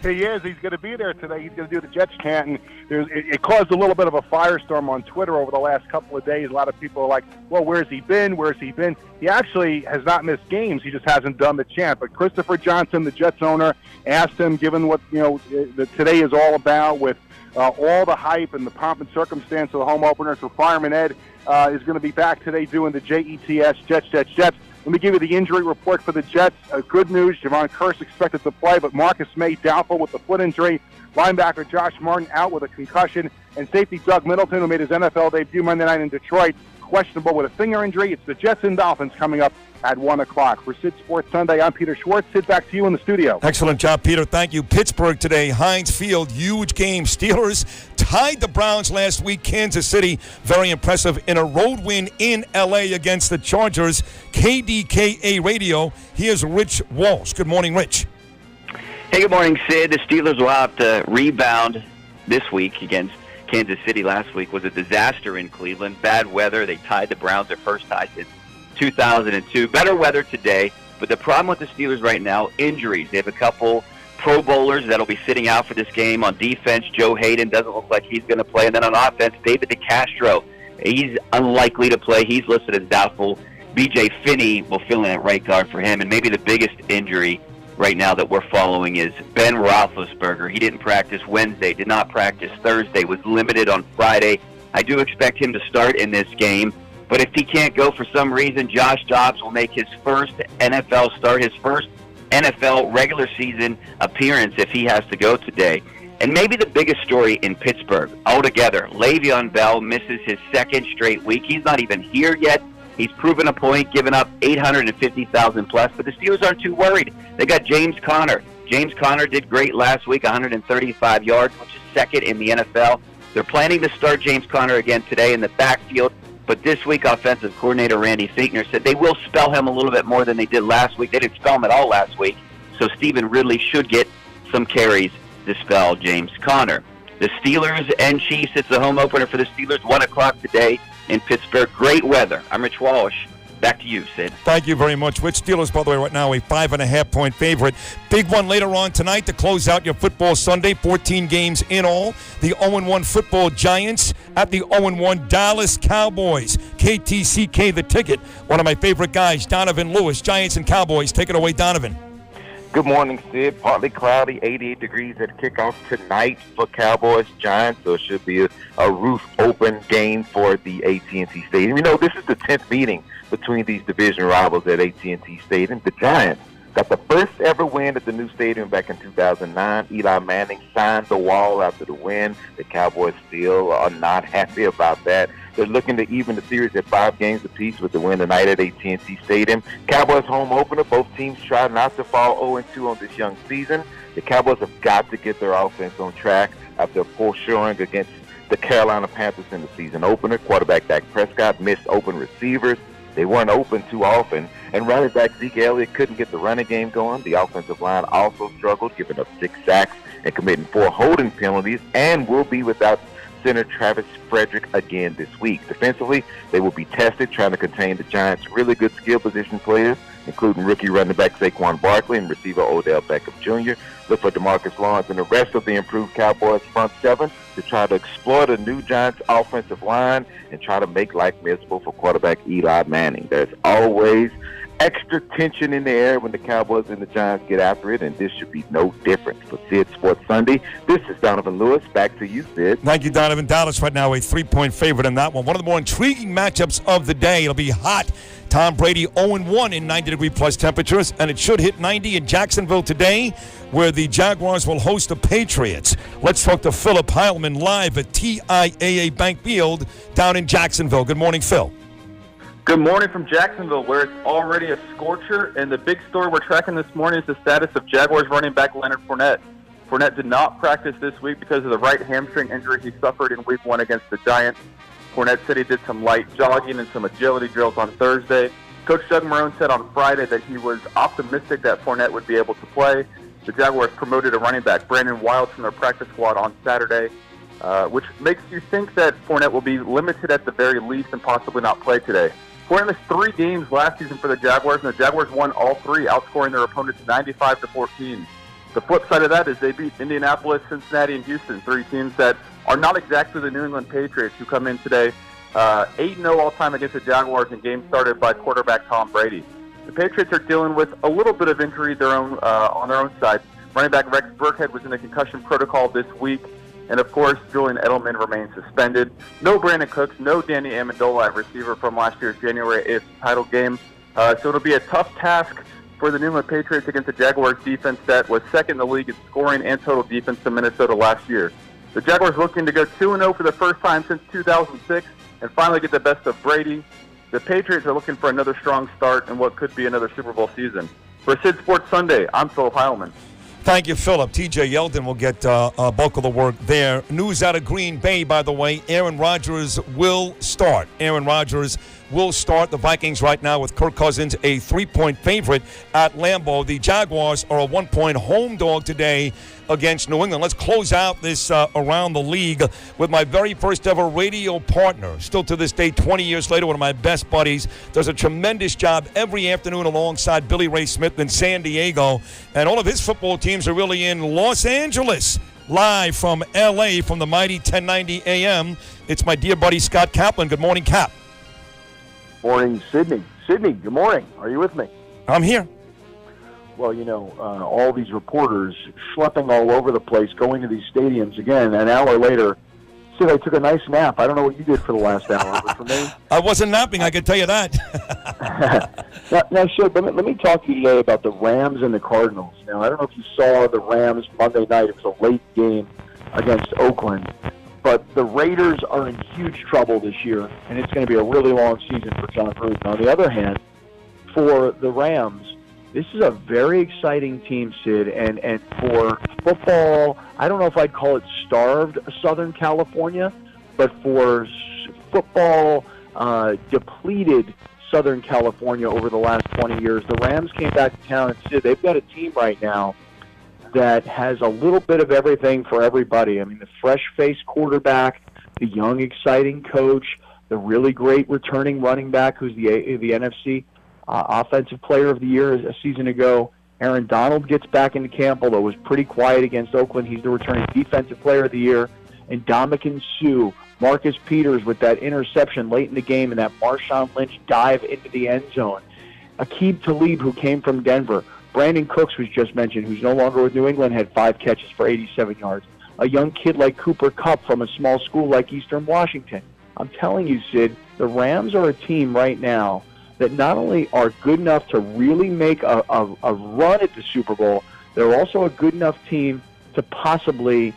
He is. He's going to be there today. He's going to do the Jets chant, and it caused a little bit of a firestorm on Twitter over the last couple of days. A lot of people are like, well, where's he been? Where's he been? He actually has not missed games. He just hasn't done the chant. But Christopher Johnson, the Jets owner, asked him, given what today is all about with all the hype and the pomp and circumstance of the home opener. So Fireman Ed is going to be back today doing the Jets, Jets. Let me give you the injury report for the Jets. Good news, Javon Curse expected to play, but Marcus May doubtful with the foot injury. Linebacker Josh Martin out with a concussion. And safety Doug Middleton, who made his NFL debut Monday night in Detroit, questionable with a finger injury. It's the Jets and Dolphins coming up at 1 o'clock. For Sid Sports Sunday, I'm Peter Schwartz. Sid, back to you in the studio. Excellent job, Peter. Thank you. Pittsburgh today, Heinz Field, huge game. Steelers tied the Browns last week. Kansas City, very impressive in a road win in L.A. against the Chargers. KDKA Radio, here's Rich Walsh. Good morning, Rich. Hey, good morning, Sid. The Steelers will have to rebound this week against Kansas City. Last week was a disaster in Cleveland. Bad weather. They tied the Browns, their first tie since 2002. Better weather today, but the problem with the Steelers right now, injuries. They have a couple Pro Bowlers that'll be sitting out for this game. On defense, Joe Hayden doesn't look like he's going to play. And then on offense, David DeCastro, he's unlikely to play. He's listed as doubtful. B.J. Finney will fill in at right guard for him. And maybe the biggest injury right now that we're following is Ben Roethlisberger. He didn't practice Wednesday, did not practice Thursday, was limited on Friday. I do expect him to start in this game. But if he can't go for some reason, Josh Dobbs will make his first NFL start, his first NFL regular season appearance if he has to go today. And maybe the biggest story in Pittsburgh altogether, Le'Veon Bell misses his second straight week. He's not even here yet. He's proven a point, given up 850,000 plus, but the Steelers aren't too worried. They got James Conner. James Conner did great last week, 135 yards, which is second in the NFL. They're planning to start James Conner again today in the backfield. But this week, offensive coordinator Randy Fichtner said they will spell him a little bit more than they did last week. They didn't spell him at all last week. So Stephen Ridley should get some carries to spell James Conner. The Steelers and Chiefs, it's the home opener for the Steelers, 1 o'clock today in Pittsburgh. Great weather. I'm Rich Walsh. Back to you, Sid. Thank you very much. Rich, Steelers, by the way, right now a 5.5-point favorite. Big one later on tonight to close out your football Sunday. 14 games in all. The 0-1 football Giants at the 0-1 Dallas Cowboys. KTCK, the ticket. One of my favorite guys, Donovan Lewis. Giants and Cowboys. Take it away, Donovan. Good morning, Sid. Partly cloudy, 88 degrees at kickoff tonight for Cowboys-Giants, so it should be a roof-open game for the AT&T Stadium. You know, this is the 10th meeting between these division rivals at AT&T Stadium. The Giants got the first ever win at the new stadium back in 2009. Eli Manning signed the wall after the win. The Cowboys still are not happy about that. They're looking to even the series at 5 games apiece with the win tonight at AT&T Stadium. Cowboys home opener. Both teams try not to fall 0-2 on this young season. The Cowboys have got to get their offense on track after a poor showing against the Carolina Panthers in the season opener. Quarterback Dak Prescott missed open receivers. They weren't open too often. And running back Zeke Elliott couldn't get the running game going. The offensive line also struggled, giving up 6 sacks and committing 4 holding penalties, and will be without center Travis Frederick again this week. Defensively, they will be tested trying to contain the Giants' really good skill position players, including rookie running back Saquon Barkley and receiver Odell Beckham Jr. Look for DeMarcus Lawrence and the rest of the improved Cowboys front 7 to try to exploit a new Giants offensive line and try to make life miserable for quarterback Eli Manning. There's always extra tension in the air when the Cowboys and the Giants get after it, and this should be no different. For Sid Sports Sunday, this is Donovan Lewis. Back to you, Sid. Thank you, Donovan. Dallas right now a 3-point favorite in that one. One of the more intriguing matchups of the day. It'll be hot. Tom Brady 0-1 in 90-degree-plus temperatures, and it should hit 90 in Jacksonville today, where the Jaguars will host the Patriots. Let's talk to Philip Heilman live at TIAA Bank Field down in Jacksonville. Good morning, Phil. Good morning from Jacksonville, where it's already a scorcher, and the big story we're tracking this morning is the status of Jaguars running back Leonard Fournette. Fournette did not practice this week because of the right hamstring injury he suffered in Week 1 against the Giants. Fournette said he did some light jogging and some agility drills on Thursday. Coach Doug Marrone said on Friday that he was optimistic that Fournette would be able to play. The Jaguars promoted a running back, Brandon Wild, from their practice squad on Saturday, which makes you think that Fournette will be limited at the very least and possibly not play today. Fournette missed 3 games last season for the Jaguars, and the Jaguars won all 3, outscoring their opponents 95-14. The flip side of that is they beat Indianapolis, Cincinnati, and Houston, 3 teams that are not exactly the New England Patriots, who come in today 8-0 all-time against the Jaguars in games started by quarterback Tom Brady. The Patriots are dealing with a little bit of injury on their own side. Running back Rex Burkhead was in the concussion protocol this week. And, of course, Julian Edelman remains suspended. No Brandon Cooks, no Danny Amendola at receiver from last year's January 8th title game. So it'll be a tough task for the New England Patriots against the Jaguars defense that was second in the league in scoring and total defense to Minnesota last year. The Jaguars looking to go 2-0 for the first time since 2006 and finally get the best of Brady. The Patriots are looking for another strong start in what could be another Super Bowl season. For Sid Sports Sunday, I'm Philip Heilman. Thank you, Philip. TJ Yeldon will get a bulk of the work there. News out of Green Bay, by the way, Aaron Rodgers will start. Aaron Rodgers will start. The Vikings right now with Kirk Cousins, a 3-point favorite at Lambeau. The Jaguars are a 1-point home dog today against New England. Let's close out this Around the League with my very first ever radio partner. Still to this day, 20 years later, one of my best buddies. Does a tremendous job every afternoon alongside Billy Ray Smith in San Diego. And all of his football teams are really in Los Angeles. Live from L.A. from the mighty 1090 AM, it's my dear buddy Scott Kaplan. Good morning, Cap. Morning, Sydney. Sydney, good morning. Are you with me? I'm here. Well, you know, all these reporters schlepping all over the place, going to these stadiums again. An hour later, Sid, I took a nice nap. I don't know what you did for the last hour, but for me, I wasn't napping, I can tell you that. now, Sid, let me talk to you today about the Rams and the Cardinals. Now, I don't know if you saw the Rams Monday night. It was a late game against Oakland. But the Raiders are in huge trouble this year, and it's going to be a really long season for John Gruden. On the other hand, for the Rams, this is a very exciting team, Sid, and for football, I don't know if I'd call it starved Southern California, but for football depleted Southern California over the last 20 years, the Rams came back to town, and Sid, they've got a team right now that has a little bit of everything for everybody. I mean, the fresh-faced quarterback, the young, exciting coach, the really great returning running back who's the NFC Offensive Player of the Year a season ago. Aaron Donald gets back into camp, although was pretty quiet against Oakland. He's the returning Defensive Player of the Year. And Ndamukong Suh, Marcus Peters with that interception late in the game and that Marshawn Lynch dive into the end zone. Aqib Talib, who came from Denver. Brandon Cooks was just mentioned, who's no longer with New England, had 5 catches for 87 yards. A young kid like Cooper Kupp from a small school like Eastern Washington. I'm telling you, Sid, the Rams are a team right now that not only are good enough to really make a run at the Super Bowl, they're also a good enough team to possibly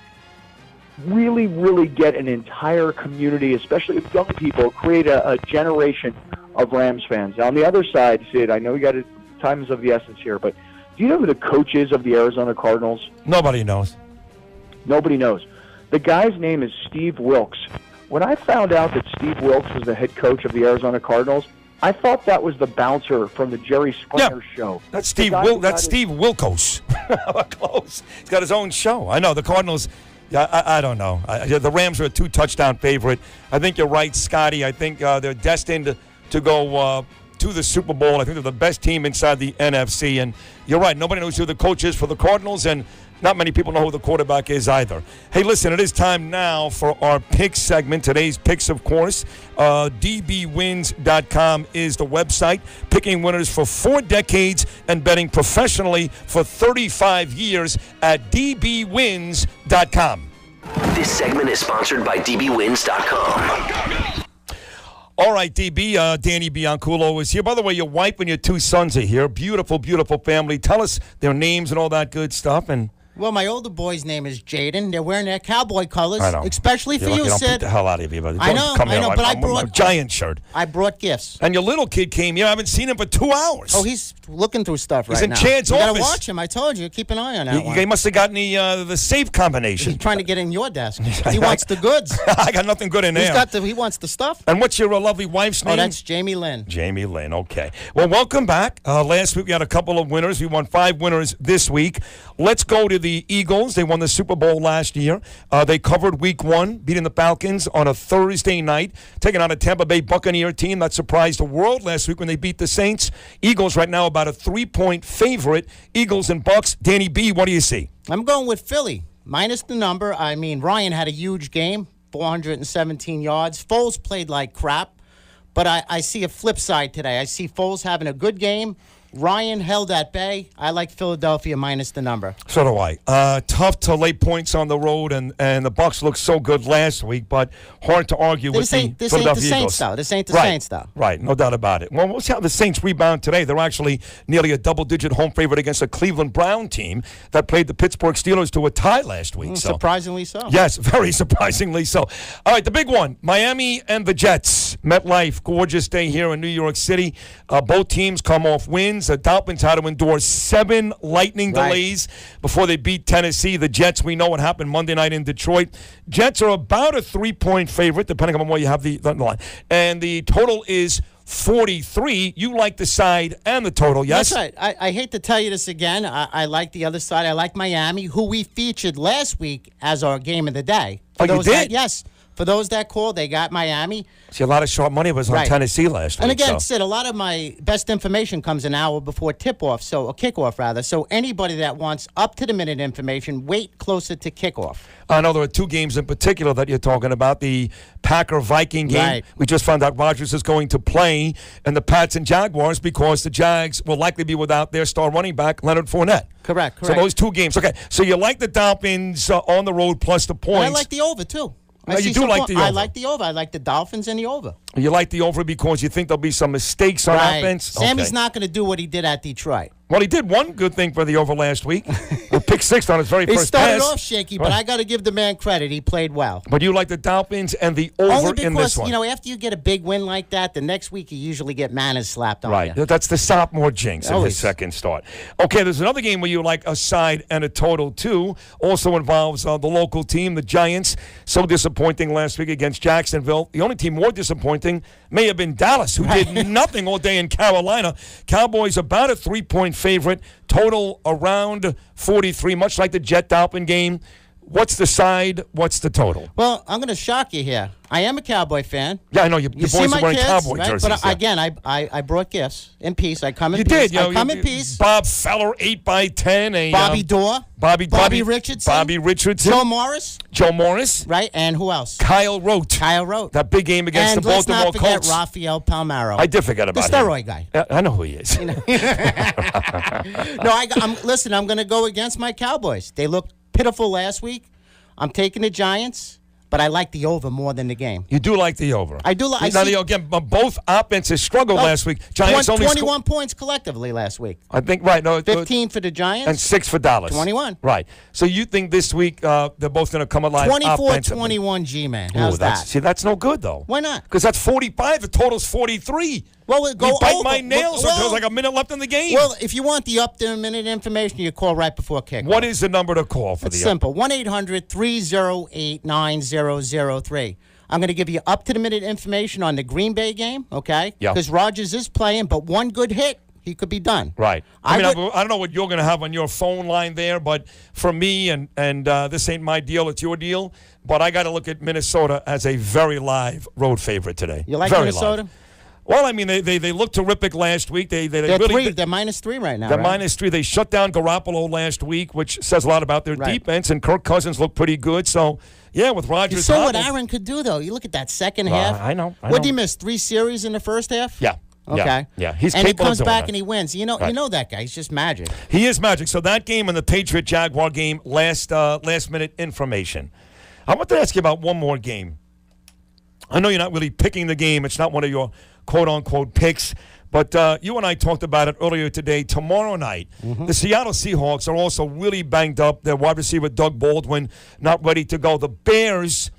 really, really get an entire community, especially with young people, create a generation of Rams fans. Now, on the other side, Sid, I know you got time is of the essence here, but do you know who the coach is of the Arizona Cardinals? Nobody knows. Nobody knows. The guy's name is Steve Wilks. When I found out that Steve Wilks was the head coach of the Arizona Cardinals, I thought that was the bouncer from the Jerry Springer show. That's Steve Wilkos. Close. He's got his own show. I know. The Cardinals, I don't know. The Rams are a 2-touchdown favorite. I think you're right, Scotty. I think they're destined to go to the Super Bowl. I think they're the best team inside the NFC. And you're right. Nobody knows who the coach is for the Cardinals, and not many people know who the quarterback is either. Hey, listen, it is time now for our picks segment. Today's picks, of course, dbwins.com is the website. Picking winners for 4 decades and betting professionally for 35 years at dbwins.com. This segment is sponsored by dbwins.com. All right, DB, Danny Bianculo is here. By the way, your wife and your 2 sons are here. Beautiful, beautiful family. Tell us their names and all that good stuff. And well, my older boy's name is Jaden. They're wearing their cowboy colors, I know. especially for you, Sid. Beat the hell out of you, buddy. I know, but I brought a giant shirt. I brought gifts. And your little kid came here. I haven't seen him for 2 hours. Oh, he's looking through stuff he's right in now. Chad's you office. You gotta watch him. I told you. Keep an eye on that one. He must have gotten the safe combination. He's trying to get in your desk. He wants the goods. I got nothing good in there. He wants the stuff. And what's your lovely wife's name? Oh, that's Jamie Lynn. Jamie Lynn, okay. Well, welcome back. Last week we had a couple of winners. We won 5 winners this week. Let's go to the Eagles. They won the Super Bowl last year. They covered week 1, beating the Falcons on a Thursday night, taking on a Tampa Bay Buccaneer team that surprised the world last week when they beat the Saints. Eagles right now about a 3-point favorite. Eagles and Bucks. Danny B, what do you see? I'm going with Philly, minus the number. I mean, Ryan had a huge game, 417 yards. Foles played like crap, but I see a flip side today. I see Foles having a good game. Ryan held at bay. I like Philadelphia minus the number. So do I. Tough to lay points on the road, and the Bucs looked so good last week, but hard to argue with the Philadelphia Eagles. This ain't the Saints, though. Right, no doubt about it. Well, we'll see how the Saints rebound today. They're actually nearly a double-digit home favorite against a Cleveland Brown team that played the Pittsburgh Steelers to a tie last week. Surprisingly so. Yes, very surprisingly so. All right, the big one, Miami and the Jets. MetLife, gorgeous day here in New York City. Both teams come off wins. The Dolphins had to endure 7 lightning delays before they beat Tennessee. The Jets, we know what happened Monday night in Detroit. Jets are about a 3-point favorite, depending on where you have the line. And the total is 43. You like the side and the total, yes? That's right. I hate to tell you this again. I like the other side. I like Miami, who we featured last week as our game of the day. You did? Yes. For those that called, they got Miami. See, a lot of sharp money was on Tennessee last week. And again, Sid, a lot of my best information comes an hour before tip-off, or kickoff, rather. So anybody that wants up-to-the-minute information, wait closer to kickoff. I know there are 2 games in particular that you're talking about. The Packer-Viking game. Right. We just found out Rodgers is going to play, and the Pats and Jaguars, because the Jags will likely be without their star running back, Leonard Fournette. Correct. So those 2 games. Okay, so you like the Dolphins on the road plus the points. And I like the over, too. You do like the over. I like the over. I like the Dolphins and the over. You like the over because you think there'll be some mistakes on offense? Sammy's not going to do what he did at Detroit. Well, he did one good thing for the over last week. A pick 6 on his very first pass. He started off shaky, but I got to give the man credit. He played well. But you like the Dolphins and the over only because, in this one. After you get a big win like that, the next week you usually get manners slapped on you. Right. That's the sophomore jinx in his second start. Okay, there's another game where you like a side and a total, too. Also involves the local team, the Giants. So disappointing last week against Jacksonville. The only team more disappointing may have been Dallas, who did nothing all day in Carolina. Cowboys about a 3-point favorite. Total around 43, much like the Jet-Dolphin game. What's the side? What's the total? Well, I'm going to shock you here. I am a Cowboy fan. Yeah, I know. Your boys are wearing Cowboy jerseys. But again, I brought gifts in peace. I come in peace. You did. I come in peace. Bob Feller, 8x10. Bobby Dorr. Bobby Richardson. Bobby Richardson. Joe Morris. Right, and who else? Kyle Rote. That big game against the Baltimore Colts. And let's not forget Rafael Palmeiro. I did forget about him. The steroid guy. I know who he is. No, I'm going to go against my Cowboys. They looked pitiful last week. I'm taking the Giants. but I like the over more than the game. You do like the over. I do like. Again, both offenses struggled last week. Giants only 21 points collectively last week. I think right. No, 15 for the Giants and 6 for Dallas. 21. Right. So you think this week they're both going to come alive? 24-21 G-man. How's that? See, that's no good though. Why not? Because that's 45. The total's 43. Well, it go you bite over. my nails. There's like a minute left in the game. Well, if you want the up-to-the-minute information, you call right before kickoff. What is the number to call for It's simple. 1-800-308-9003. I'm going to give you up-to-the-minute information on the Green Bay game, okay? Yeah. Because Rodgers is playing, but one good hit, he could be done. Right. I don't know what you're going to have on your phone line there, but for me, and this ain't my deal, it's your deal, but I got to look at Minnesota as a very live road favorite today. You like very Minnesota? Live. Well, I mean, they looked terrific last week. They're really, they're -3 right now. They're -3. They shut down Garoppolo last week, which says a lot about their defense, and Kirk Cousins looked pretty good. So, yeah, with Rodgers. You saw what Aaron could do, though. You look at that second half. I know. What did he miss? 3 series in the first half? Yeah. Okay. Yeah. He's and he capable comes of doing back that. and he wins. You know that guy. He's just magic. He is magic. So that game and the Patriot-Jaguar game, last minute information. I want to ask you about one more game. I know you're not really picking the game. It's not one of your quote-unquote picks. But you and I talked about it earlier today. Tomorrow night, the Seattle Seahawks are also really banged up. Their wide receiver, Doug Baldwin, not ready to go. The Bears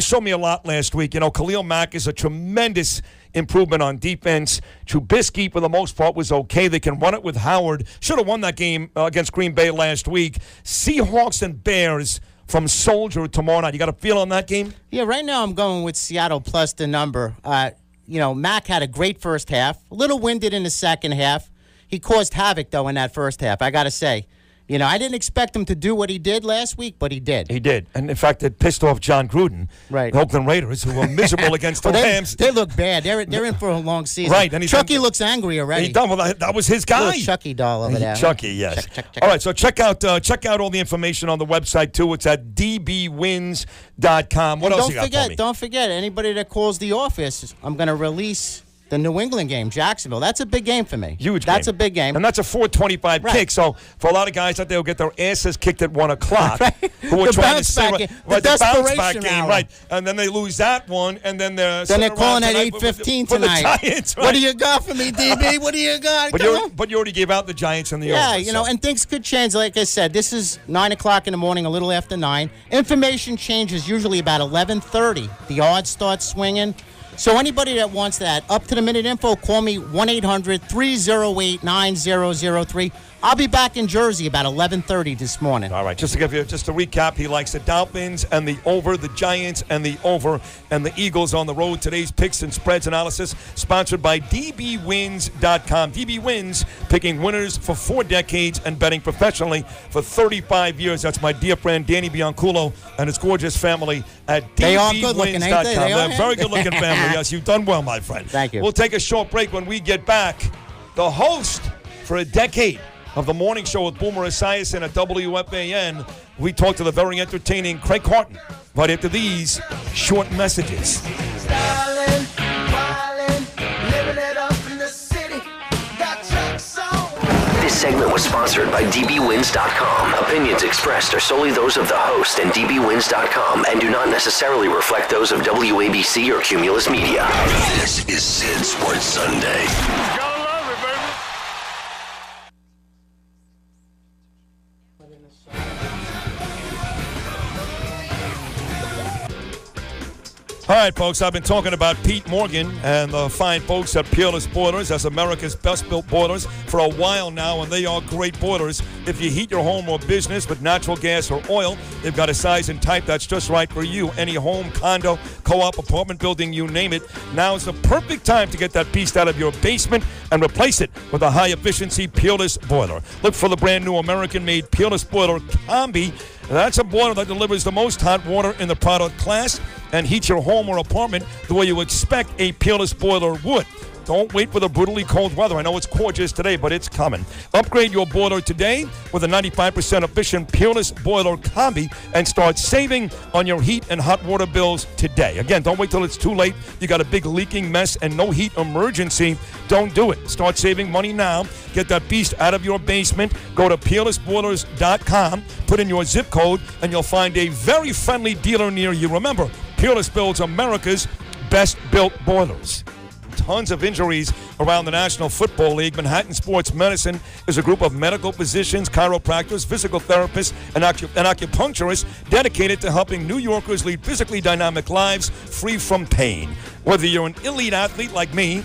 showed me a lot last week. You know, Khalil Mack is a tremendous improvement on defense. Trubisky, for the most part, was okay. They can run it with Howard. Should have won that game against Green Bay last week. Seahawks and Bears from Soldier tomorrow night. You got a feel on that game? Yeah, right now I'm going with Seattle plus the number. Mack had a great first half, a little winded in the second half. He caused havoc, though, in that first half, I got to say. I didn't expect him to do what he did last week, but he did. He did. And, in fact, it pissed off John Gruden, the Oakland Raiders, who were miserable against the Rams. They look bad. They're in for a long season. Right. And Chucky looks angry already. That was his guy. Little Chucky doll over there. Chucky, yes. Check. All right, so check out all the information on the website, too. It's at dbwins.com. What else you got for me? Don't forget, anybody that calls the office, I'm going to release the New England game, Jacksonville. That's a big game for me. Huge That's game. a big game. And that's a 425 kick. So for a lot of guys out there who get their asses kicked at 1 o'clock, who are trying to say, the bounce back desperation game, hour. right. And then they lose that one, and then they're calling at 8:15 tonight. The Giants, right? What do you got for me, DB? What do you got? But you already gave out the Giants and the over. Yeah, and things could change. Like I said, this is 9 o'clock in the morning, a little after 9. Information changes usually about 11:30. The odds start swinging. So anybody that wants that up-to-the-minute info, call me 1-800-308-9003. I'll be back in Jersey about 11:30 this morning. All right, just to recap, he likes the Dolphins and the over, the Giants and the over, and the Eagles on the road. Today's picks and spreads analysis sponsored by dbwins.com. DB Wins, picking winners for 4 decades and betting professionally for 35 years. That's my dear friend Danny Bianculo and his gorgeous family at dbwins.com. They are good-looking, ain't they? They're a very good-looking family. Yes, you've done well, my friend. Thank you. We'll take a short break. When we get back, the host for a decade of the morning show with Boomer Esiason at WFAN, we talk to the very entertaining Craig Carton right after these short messages. This segment was sponsored by dbwins.com. Opinions expressed are solely those of the host and dbwins.com and do not necessarily reflect those of WABC or Cumulus Media. This is Sid Sports Sunday. All right, folks, I've been talking about Pete Morgan and the fine folks at Peerless Boilers as America's best-built boilers for a while now, and they are great boilers. If you heat your home or business with natural gas or oil, they've got a size and type that's just right for you. Any home, condo, co-op, apartment building, you name it. Now is the perfect time to get that beast out of your basement and replace it with a high-efficiency Peerless boiler. Look for the brand-new American-made Peerless Boiler Combi. That's a boiler that delivers the most hot water in the product class and heats your home or apartment the way you expect a Peerless boiler would. Don't wait for the brutally cold weather. I know it's gorgeous today, but it's coming. Upgrade your boiler today with a 95% efficient Peerless Boiler Combi and start saving on your heat and hot water bills today. Again, don't wait till it's too late. You got a big leaking mess and no heat emergency. Don't do it. Start saving money now. Get that beast out of your basement. Go to peerlessboilers.com, put in your zip code, and you'll find a very friendly dealer near you. Remember, Peerless builds America's best built boilers. Tons of injuries around the National Football League. Manhattan Sports Medicine is a group of medical physicians, chiropractors, physical therapists, and acupuncturists dedicated to helping New Yorkers lead physically dynamic lives free from pain. Whether you're an elite athlete like me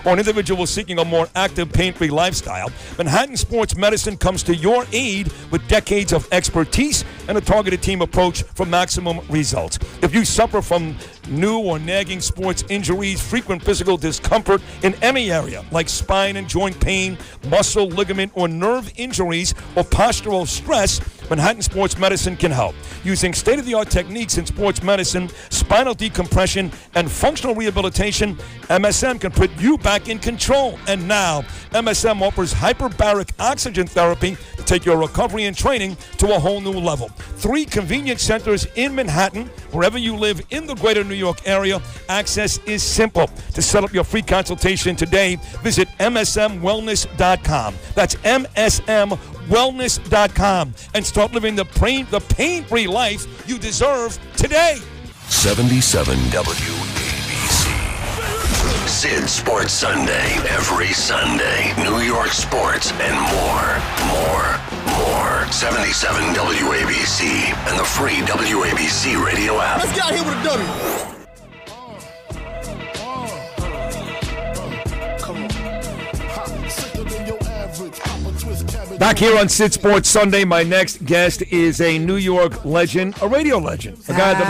or an individual seeking a more active, pain-free lifestyle, Manhattan Sports Medicine comes to your aid with decades of expertise and a targeted team approach for maximum results. If you suffer from new or nagging sports injuries, frequent physical discomfort in any area like spine and joint pain, muscle, ligament, or nerve injuries, or postural stress, Manhattan Sports Medicine can help. Using state-of-the-art techniques in sports medicine, spinal decompression, and functional rehabilitation, MSM can put you back in control. And now, MSM offers hyperbaric oxygen therapy to take your recovery and training to a whole new level. 3 convenient centers in Manhattan. Wherever you live in the greater New York area, access is simple. To set up your free consultation today, visit msmwellness.com. That's msmwellness.com and start living the pain-free life you deserve today. 77 WABC. Sid Sports Sunday. Every Sunday. New York sports and more. 77 WABC and the free WABC radio app. Let's get out here with a W. Back here on Sid Sports Sunday, my next guest is a New York legend, a radio legend. A guy that...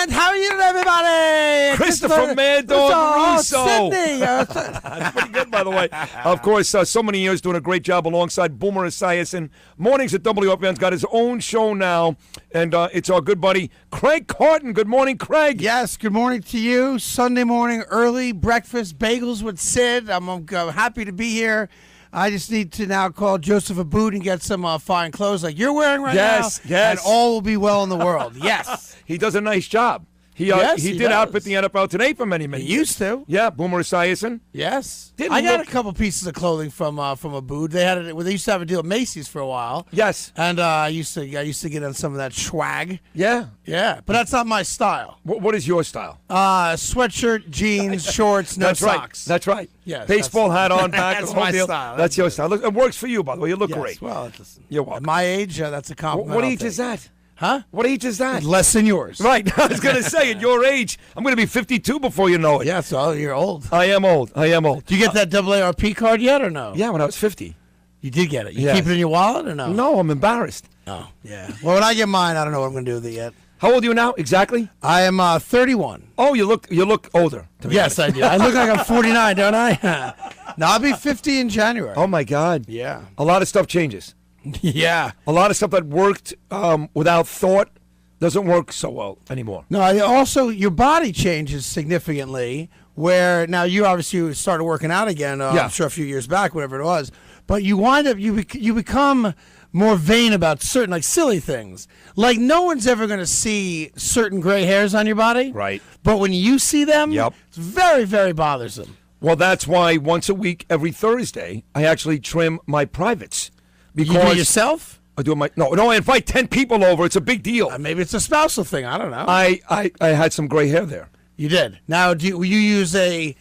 How are you, everybody? Christopher Mad Dog Russo. Sydney. That's pretty good, by the way. Of course, so many years doing a great job alongside Boomer Esiason. Mornings at WFN's got his own show now, and it's our good buddy Craig Carton. Good morning, Craig. Yes, good morning to you. Sunday morning, early breakfast, bagels with Sid. I'm happy to be here. I just need to now call Joseph Abood and get some fine clothes like you're wearing right now. Yes. And all will be well in the world. Yes. He does a nice job. He did outfit the NFL today for many years. He used to. Yeah, Boomer Esiason. Yes. I got a couple pieces of clothing from Abood. They used to have a deal at Macy's for a while. Yes. And I used to get on some of that swag. Yeah. Yeah, but that's not my style. What is your style? Sweatshirt, jeans, shorts, no socks. That's right. Yes, baseball hat on back. That's the whole my deal. style. That's your style. Look, it works for you, by the way. You look great. Well, listen, you're welcome. At my age, that's a compliment. What age is that? Huh? What age is that? Less than yours. Right. I was going to say, at your age, I'm going to be 52 before you know it. Yeah, so you're old. I am old. Do you get that AARP card yet or no? Yeah, when I was 50. You did get it. You keep it in your wallet or no? No, I'm embarrassed. Oh, yeah. Well, when I get mine, I don't know what I'm going to do with it yet. How old are you now, exactly? I am 31. Oh, you look older. Yes, I do. I look like I'm 49, don't I? No, I'll be 50 in January. Oh, my God. Yeah. A lot of stuff changes. Yeah. A lot of stuff that worked without thought doesn't work so well anymore. No, also your body changes significantly. Where now you obviously started working out again. I'm sure a few years back, whatever it was. But you wind up you become more vain about certain like silly things. Like no one's ever going to see certain gray hairs on your body. Right. But when you see them, it's very, very bothersome. Well, that's why once a week, every Thursday, I actually trim my privates. Because you do it yourself? I do no. I invite 10 people over. It's a big deal. Maybe it's a spousal thing. I don't know. I had some gray hair there. You did. Now, will you use a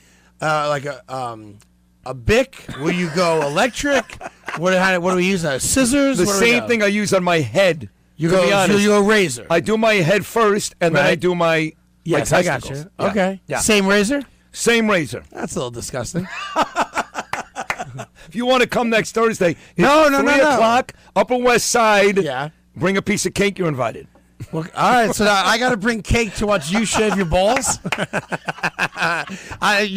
Bic? Will you go electric? What do we use? Scissors? The same thing I use on my head. You go razor. I do my head first, and then I do my yes, my I got testicles. you. Okay. Yeah. Same razor? Same razor. That's a little disgusting. If you want to come next Thursday, it's no. 3 o'clock, Upper West Side. Yeah. Bring a piece of cake. You're invited. Well, all right, so now I got to bring cake to watch you shave your balls. You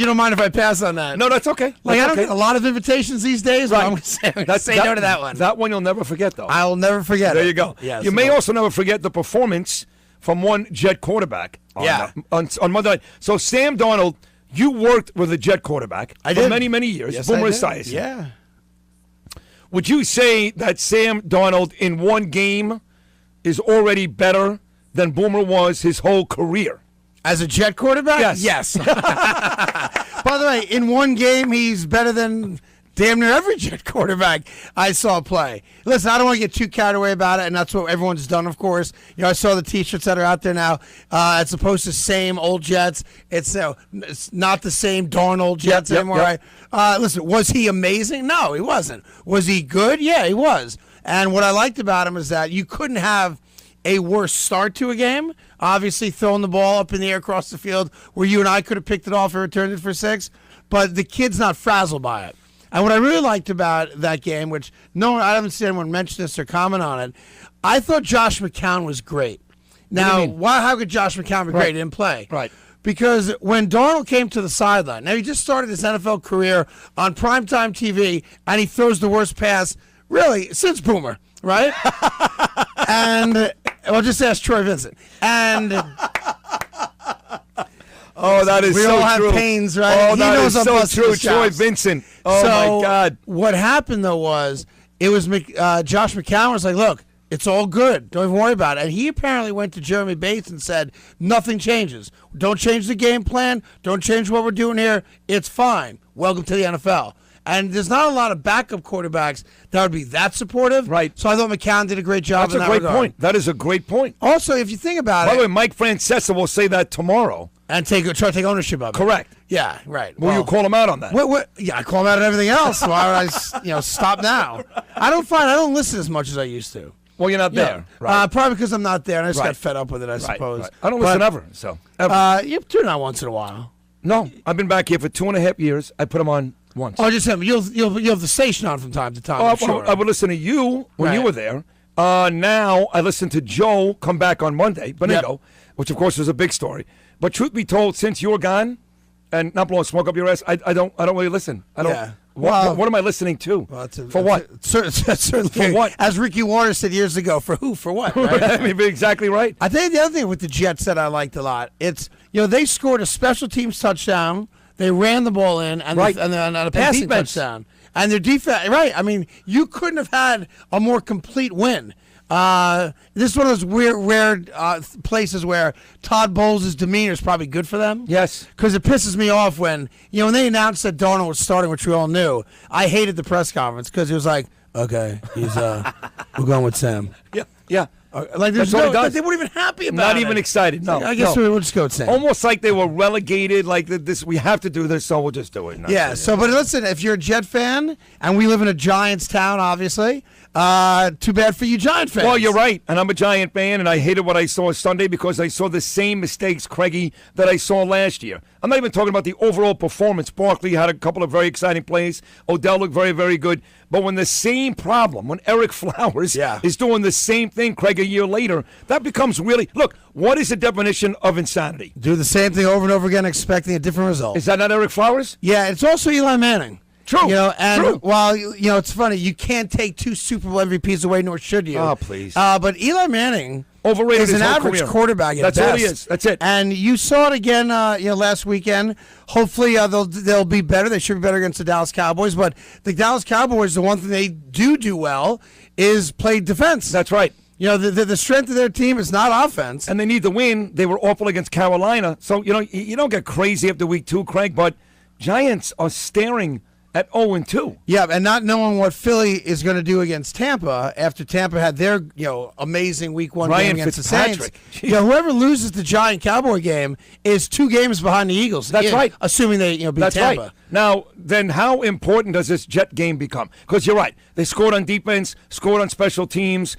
don't mind if I pass on that? No, that's okay. Like I don't get a lot of invitations these days. Right. I'm going to say no to that one. That one you'll never forget, though. I will never forget. There you go. Yes, you may also never forget the performance from one Jet quarterback on Monday night. So Sam Darnold, you worked with a Jet quarterback for many, many years. Yes, Boomer I did. Esiason. Yeah. Would you say that Sam Darnold in one game is already better than Boomer was his whole career? As a Jet quarterback? Yes. By the way, in one game, he's better than damn near every Jet quarterback I saw play. Listen, I don't want to get too carried away about it, and that's what everyone's done, of course. You know, I saw the T-shirts that are out there now. As opposed to same old Jets, it's not the same Darnold Jets anymore. Yep. Right? Listen, was he amazing? No, he wasn't. Was he good? Yeah, he was. And what I liked about him is that you couldn't have a worse start to a game. Obviously, throwing the ball up in the air across the field where you and I could have picked it off and returned it for 6. But the kid's not frazzled by it. And what I really liked about that game, which I haven't seen anyone mention this or comment on it, I thought Josh McCown was great. Now, how could Josh McCown be great? He didn't play. Right. Because when Darnold came to the sideline, now he just started his NFL career on primetime TV, and he throws the worst pass, really, since Boomer, right? And, well, just ask Troy Vincent. And... Oh, that is so true. We all have pains, right? Oh, that is so true. Troy Vincent. Oh, my God. What happened, though, was Josh McCown was like, look, it's all good. Don't even worry about it. And he apparently went to Jeremy Bates and said, nothing changes. Don't change the game plan. Don't change what we're doing here. It's fine. Welcome to the NFL. And there's not a lot of backup quarterbacks that would be that supportive. Right. So I thought McCown did a great job in that regard. That's a great point. That is a great point. Also, if you think about it. By the way, Mike Francesa will say that tomorrow. And try to take ownership of it. Correct. Yeah, right. Will you call him out on that? Yeah, I call him out on everything else. Why would I stop now? I don't listen as much as I used to. Well, you're not there. Right. Probably because I'm not there, and I just got fed up with it, I suppose. Right. I don't listen ever. You tune out once in a while. No, I've been back here for 2.5 years. I put them on once. Oh, just him. You'll have the station on from time to time. I'm sure. I would listen to you when you were there. Now I listen to Joe come back on Monday, Benito, which of course was a big story. But truth be told, since you're gone, and not blowing smoke up your ass, I don't really listen. I don't. Yeah. What am I listening to? For what? Certainly. For what? As Ricky Waters said years ago, for who? For what? Right? I mean, exactly right. I think the other thing with the Jets that I liked a lot, it's they scored a special teams touchdown, they ran the ball in, and a passing touchdown, and their defense. Right. I mean, you couldn't have had a more complete win. This is one of those weird places where Todd Bowles' demeanor is probably good for them. Yes. Because it pisses me off when they announced that Darnold was starting, which we all knew. I hated the press conference because it was like, okay, he's we're going with Sam. Yeah. Like there's they weren't even happy about it. Not even excited. No. I guess we'll just go with Sam. Almost like they were relegated. Like this, we have to do this, so we'll just do it. Yeah. So, but listen, if you're a Jet fan, and we live in a Giants town, obviously. Too bad for you Giant fans. Well, you're right, and I'm a Giant fan, and I hated what I saw Sunday because I saw the same mistakes, Craigie, that I saw last year. I'm not even talking about the overall performance. Barkley had a couple of very exciting plays. Odell looked very, very good. But when the same problem, when Eric Flowers is doing the same thing, Craig, a year later, that becomes really, look, what is the definition of insanity? Do the same thing over and over again, expecting a different result. Is that not Eric Flowers? Yeah, it's also Eli Manning. True. True. While it's funny, you can't take 2 Super Bowl MVPs away, nor should you. Oh, please. But Eli Manning overrated is an average quarterback. That's all he is. That's it. And you saw it again, last weekend. Hopefully, they'll be better. They should be better against the Dallas Cowboys. But the Dallas Cowboys, the one thing they do well is play defense. That's right. The strength of their team is not offense. And they need to win. They were awful against Carolina. So, you don't get crazy after week 2, Craig, but Giants are staring at 0-2. Yeah, and not knowing what Philly is going to do against Tampa after Tampa had their amazing Week 1 game against the Saints. Whoever loses the Giant Cowboy game is 2 games behind the Eagles. That's right. Assuming they beat That's Tampa. Right. Now, then how important does this Jet game become? Because you're right. They scored on defense, scored on special teams,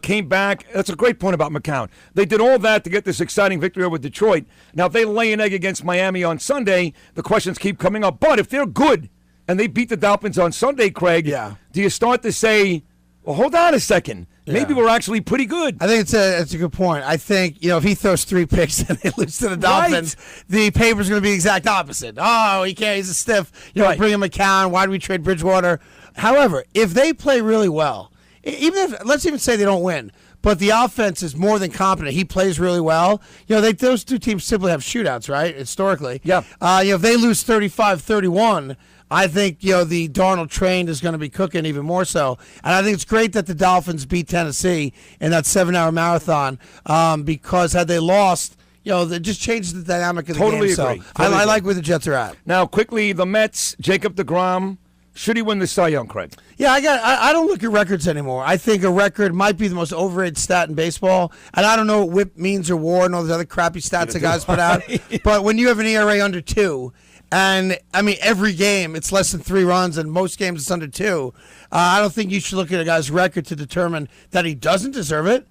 came back. That's a great point about McCown. They did all that to get this exciting victory over Detroit. Now, if they lay an egg against Miami on Sunday, the questions keep coming up. But if they're good, and they beat the Dolphins on Sunday, Craig, do you start to say, well, hold on a second. Maybe we're actually pretty good. I think it's a good point. I think, if he throws 3 picks and they lose to the Dolphins, the paper's going to be the exact opposite. Oh, he can't. He's a stiff. Bring him McCown. Why do we trade Bridgewater? However, if they play really well, even if, let's even say they don't win, but the offense is more than competent. He plays really well. Those two teams simply have shootouts, right, historically. Yeah. If they lose 35-31, I think, the Darnold train is going to be cooking even more so. And I think it's great that the Dolphins beat Tennessee in that 7-hour marathon because had they lost, it just changes the dynamic of the Totally game. agree. So Totally I like agree. where the Jets are at. Now, quickly, the Mets, Jacob deGrom, should he win the Cy Young, Craig? Yeah, I don't look at records anymore. I think a record might be the most overrated stat in baseball. And I don't know what whip means or WAR and all those other crappy stats that guys put out. But when you have an ERA under 2, and, every game it's less than 3 runs, and most games it's under 2, I don't think you should look at a guy's record to determine that he doesn't deserve it.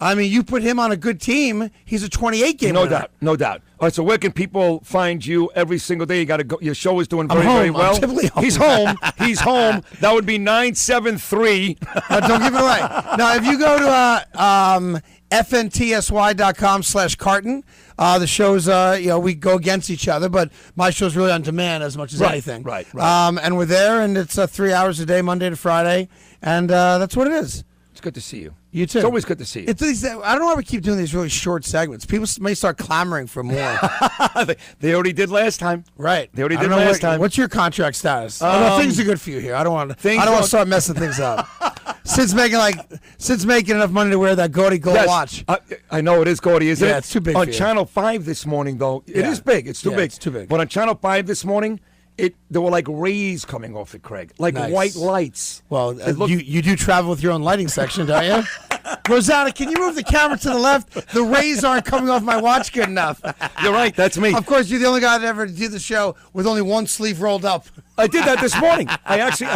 You put him on a good team, he's a 28-game winner. No doubt. All right, so where can people find you every single day? You got to go. Your show is doing very, home. very well. I'm typically home. He's home. He's home. That would be 973. Don't give it away. Now, if you go to fntsy.com/Carton, the shows, we go against each other, but my show's really on demand as much as anything. Right. And we're there, and it's 3 hours a day, Monday to Friday, and that's what it is. It's good to see you. You too. It's always good to see you. I don't know why we keep doing these really short segments. People may start clamoring for more. They already did last time. Right. They already did last time. What's your contract status? Things are good for you here. I don't want to start messing things up. Since making enough money to wear that gaudy gold watch. I know it is gaudy, isn't it? Yeah, it's too big on for you. Channel 5 this morning, though, it is big. It's too big. It's too big. But on Channel 5 this morning, there were like rays coming off it, Craig, like Nice. white lights. Well, you do travel with your own lighting section, don't you? Rosanna, can you move the camera to the left? The rays aren't coming off my watch good enough. You're right. That's me. Of course, you're the only guy that ever did the show with only one sleeve rolled up. I did that this morning. I actually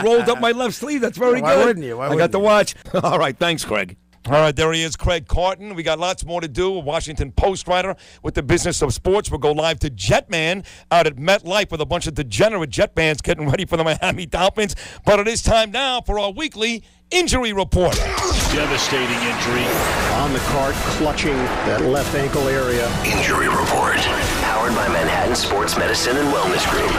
rolled up my left sleeve. That's very Why good. wouldn't you? I got the watch. All right. Thanks, Craig. All right, there he is, Craig Carton. We got lots more to do. A Washington Post writer with the business of sports. We'll go live to Jetman out at MetLife with a bunch of degenerate Jet fans getting ready for the Miami Dolphins. But it is time now for our weekly injury report. Devastating injury on the cart, clutching that left ankle area. Injury report. Powered by Manhattan Sports Medicine and Wellness Group.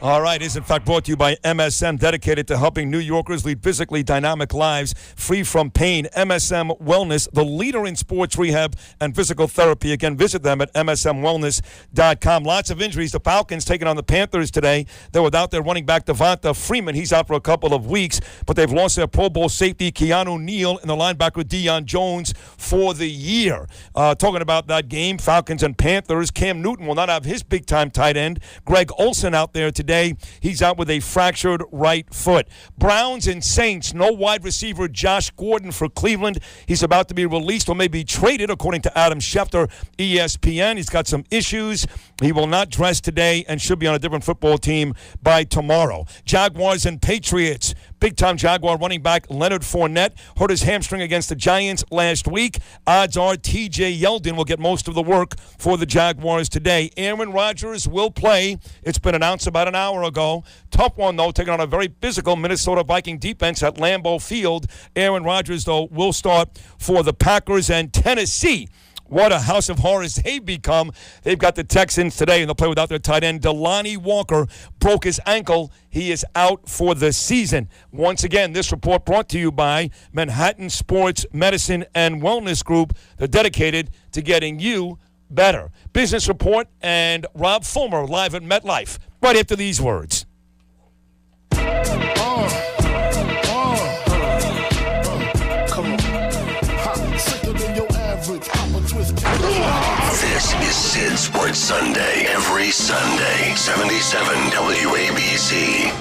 All right, is in fact brought to you by MSM, dedicated to helping New Yorkers lead physically dynamic lives free from pain. MSM Wellness, the leader in sports rehab and physical therapy. Again, visit them at msmwellness.com. Lots of injuries. The Falcons taking on the Panthers today. They're without their running back, Devonta Freeman. He's out for a couple of weeks, but they've lost their Pro Bowl safety, Keanu Neal, and the linebacker, Deion Jones, for the year. Talking about that game, Falcons and Panthers, Cam Newton will not have his big-time tight end, Greg Olsen, out there today. He's out with a fractured right foot. Browns and Saints, no wide receiver Josh Gordon for Cleveland. He's about to be released or maybe traded, according to Adam Schefter, ESPN. He's got some issues. He will not dress today and should be on a different football team by tomorrow. Jaguars and Patriots. Big-time Jaguar running back Leonard Fournette hurt his hamstring against the Giants last week. Odds are T.J. Yeldon will get most of the work for the Jaguars today. Aaron Rodgers will play. It's been announced about an hour ago. Tough one, though, taking on a very physical Minnesota Viking defense at Lambeau Field. Aaron Rodgers, though, will start for the Packers and Tennessee. What a house of horrors they've become. They've got the Texans today, and they'll play without their tight end. Delanie Walker broke his ankle. He is out for the season. Once again, this report brought to you by Manhattan Sports Medicine and Wellness Group. They're dedicated to getting you better. Business Report and Rob Fulmer live at MetLife right after these words. This is Sid Sports Sunday, every Sunday, 77 WABC.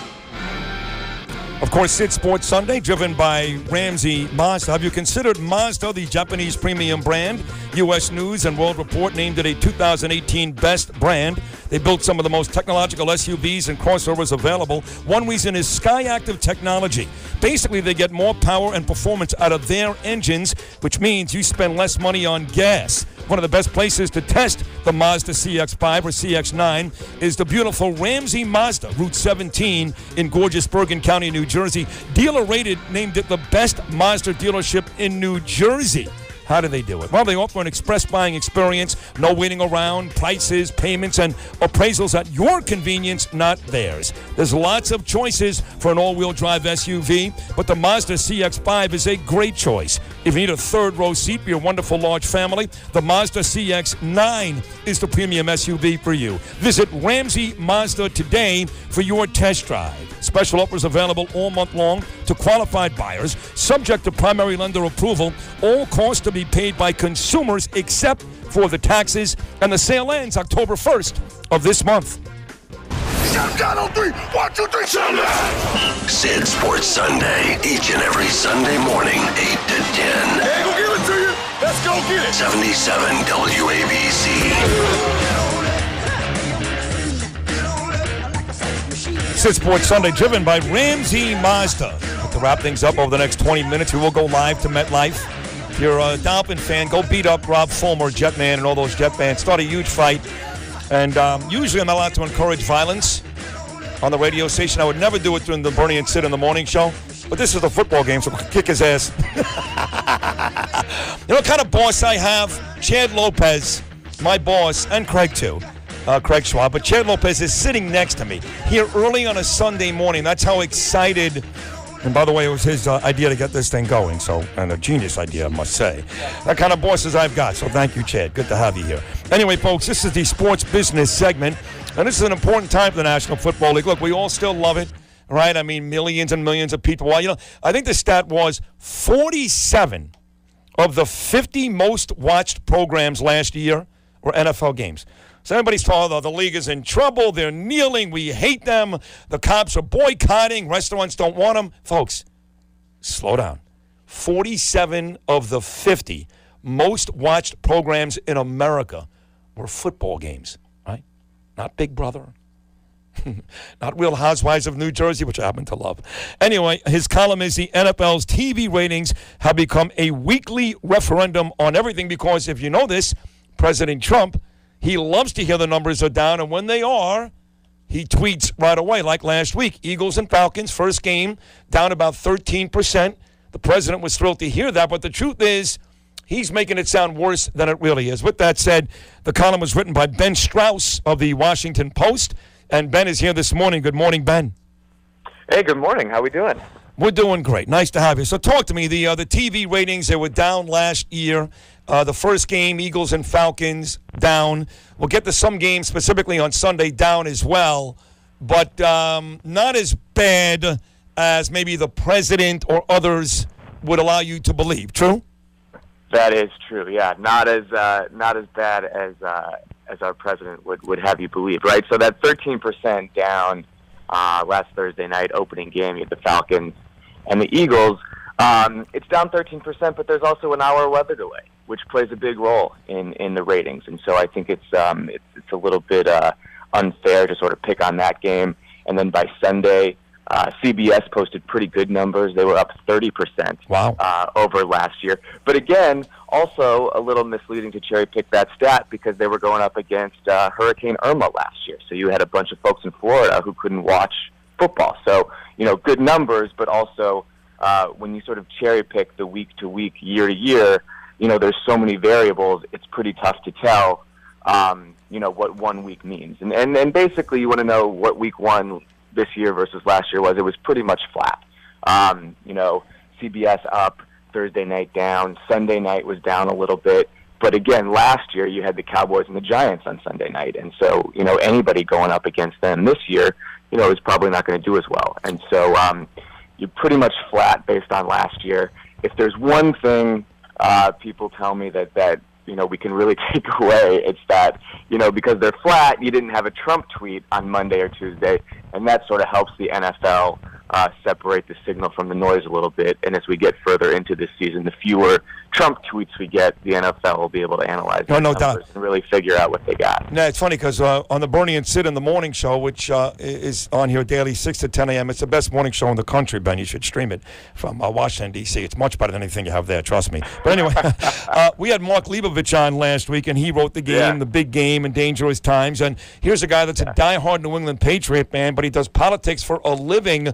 Of course, Sid Sports Sunday, driven by Ramsey Mazda. Have you considered Mazda, the Japanese premium brand? U.S. News and World Report named it a 2018 best brand. They built some of the most technological SUVs and crossovers available. One reason is SkyActiv technology. Basically, they get more power and performance out of their engines, which means you spend less money on gas. One of the best places to test the Mazda CX-5 or CX-9 is the beautiful Ramsey Mazda, Route 17 in gorgeous Bergen County, New Jersey. Dealer Rated named it the best Mazda dealership in New Jersey. How do they do it? Well, they offer an express buying experience, no waiting around, prices, payments, and appraisals at your convenience, not theirs. There's lots of choices for an all-wheel drive SUV, but the Mazda CX-5 is a great choice. If you need a third-row seat for your wonderful large family, the Mazda CX-9 is the premium SUV for you. Visit Ramsey Mazda today for your test drive. Special offers available all month long to qualified buyers, subject to primary lender approval. All costs to be paid by consumers except for the taxes, and the sale ends October 1st of this month. Down on 3, 1, 2, 3, Sid Sports Sunday, each and every Sunday morning, 8 to 10. Hey, go give it to you. Let's go get it. 77 WABC. Sid Sports Sunday, driven by Ramsey Mazda. To wrap things up over the next 20 minutes, we will go live to MetLife. If you're a Dolphin fan, go beat up Rob Fulmer, Jetman, and all those Jet fans. Start a huge fight. And usually I'm not allowed to encourage violence on the radio station. I would never do it during the Bernie and Sid in the morning show. But this is a football game, so kick his ass. You know what kind of boss I have? Chad Lopez, my boss, and Craig too. Craig Schwab. But Chad Lopez is sitting next to me here early on a Sunday morning. That's how excited. And by the way, it was his idea to get this thing going. So, and a genius idea, I must say. That kind of bosses I've got. So thank you, Chad. Good to have you here. Anyway, folks, this is the sports business segment. And this is an important time for the National Football League. Look, we all still love it, right? I mean, millions and millions of people. Well, you know, I think the stat was 47 of the 50 most watched programs last year were NFL games. So everybody's told, the league is in trouble. They're kneeling. We hate them. The cops are boycotting. Restaurants don't want them. Folks, slow down. 47 of the 50 most watched programs in America were football games, right? Not Big Brother. Not Real Housewives of New Jersey, which I happen to love. Anyway, his column is the NFL's TV ratings have become a weekly referendum on everything because, if you know this, President Trump, he loves to hear the numbers are down, and when they are, he tweets right away, like last week. Eagles and Falcons, first game, down about 13%. The president was thrilled to hear that, but the truth is, he's making it sound worse than it really is. With that said, the column was written by Ben Strauss of the Washington Post, and Ben is here this morning. Good morning, Ben. Hey, good morning. How we doing? We're doing great. Nice to have you. So talk to me. The TV ratings, they were down last year. The first game, Eagles and Falcons, down. We'll get to some games specifically on Sunday, down as well. But not as bad as maybe the president or others would allow you to believe. True? That is true, yeah. Not as bad as our president would have you believe, right? So that 13% down last Thursday night opening game, you had the Falcons and the Eagles. It's down 13%, but there's also an hour weather delay, which plays a big role in the ratings. And so I think it's a little bit unfair to sort of pick on that game. And then by Sunday, CBS posted pretty good numbers. They were up 30% over last year. But again, also a little misleading to cherry pick that stat because they were going up against Hurricane Irma last year. So you had a bunch of folks in Florida who couldn't watch football. So, you know, good numbers, but also when you sort of cherry pick the week to week, year to year, you know, there's so many variables, it's pretty tough to tell, you know, what 1 week means. And basically you want to know what week one this year versus last year was. It was pretty much flat. You know, CBS up, Thursday night down, Sunday night was down a little bit. But again, last year you had the Cowboys and the Giants on Sunday night. And so, you know, anybody going up against them this year, you know, is probably not going to do as well. And so you're pretty much flat based on last year. If there's one thing people tell me that you know, we can really take away, it's that, you know, because they're flat, you didn't have a Trump tweet on Monday or Tuesday, and that sort of helps the NFL separate the signal from the noise a little bit. And as we get further into this season, the fewer Trump tweets we get, the NFL will be able to analyze no doubt and really figure out what they got. No, it's funny because on the Bernie and Sid in the morning show, which is on here daily 6 to 10 a.m., it's the best morning show in the country, Ben. You should stream it from Washington, D.C. It's much better than anything you have there, trust me. But anyway, we had Mark Leibovich on last week, and he wrote the game, the big game, and dangerous times. And here's a guy that's a diehard New England Patriot fan, but he does politics for a living.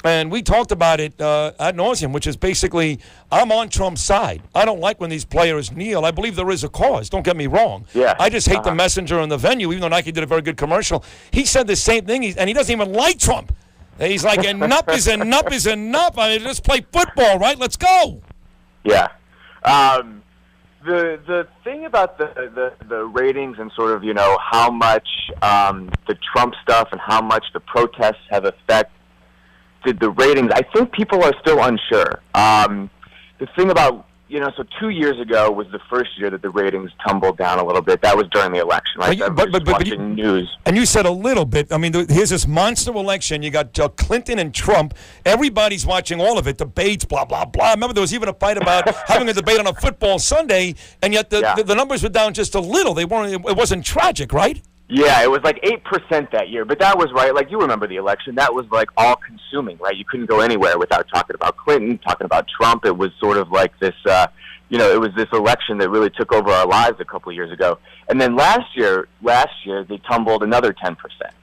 And we talked about it ad nauseum, which is basically, I'm on Trump's side. I don't like when these players kneel. I believe there is a cause. Don't get me wrong. Yeah. I just hate the messenger in the venue, even though Nike did a very good commercial. He said the same thing, and he doesn't even like Trump. He's like, enough is enough is enough. I mean, let's play football, right? Let's go. Yeah. The thing about the ratings and sort of, how much the Trump stuff and how much the protests have affected the ratings, I think people are still unsure. The thing about, so 2 years ago was the first year that the ratings tumbled down a little bit. That was during the election, right? But watching news. And you said a little bit. I mean, here's this monster election. You got Clinton and Trump. Everybody's watching all of it. Debates, blah, blah, blah. I remember there was even a fight about having a debate on a football Sunday, and yet the numbers were down just a little. They weren't. It wasn't tragic, right? Yeah, it was like 8% that year, but that was right. Like, you remember the election. That was like all-consuming, right? You couldn't go anywhere without talking about Clinton, talking about Trump. It was sort of like this, it was this election that really took over our lives a couple of years ago. And then last year they tumbled another 10%.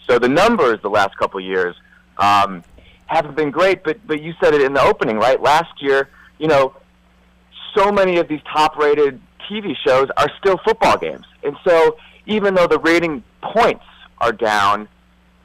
So the numbers the last couple of years haven't been great, but you said it in the opening, right? Last year, so many of these top-rated TV shows are still football games. And so even though the rating points are down,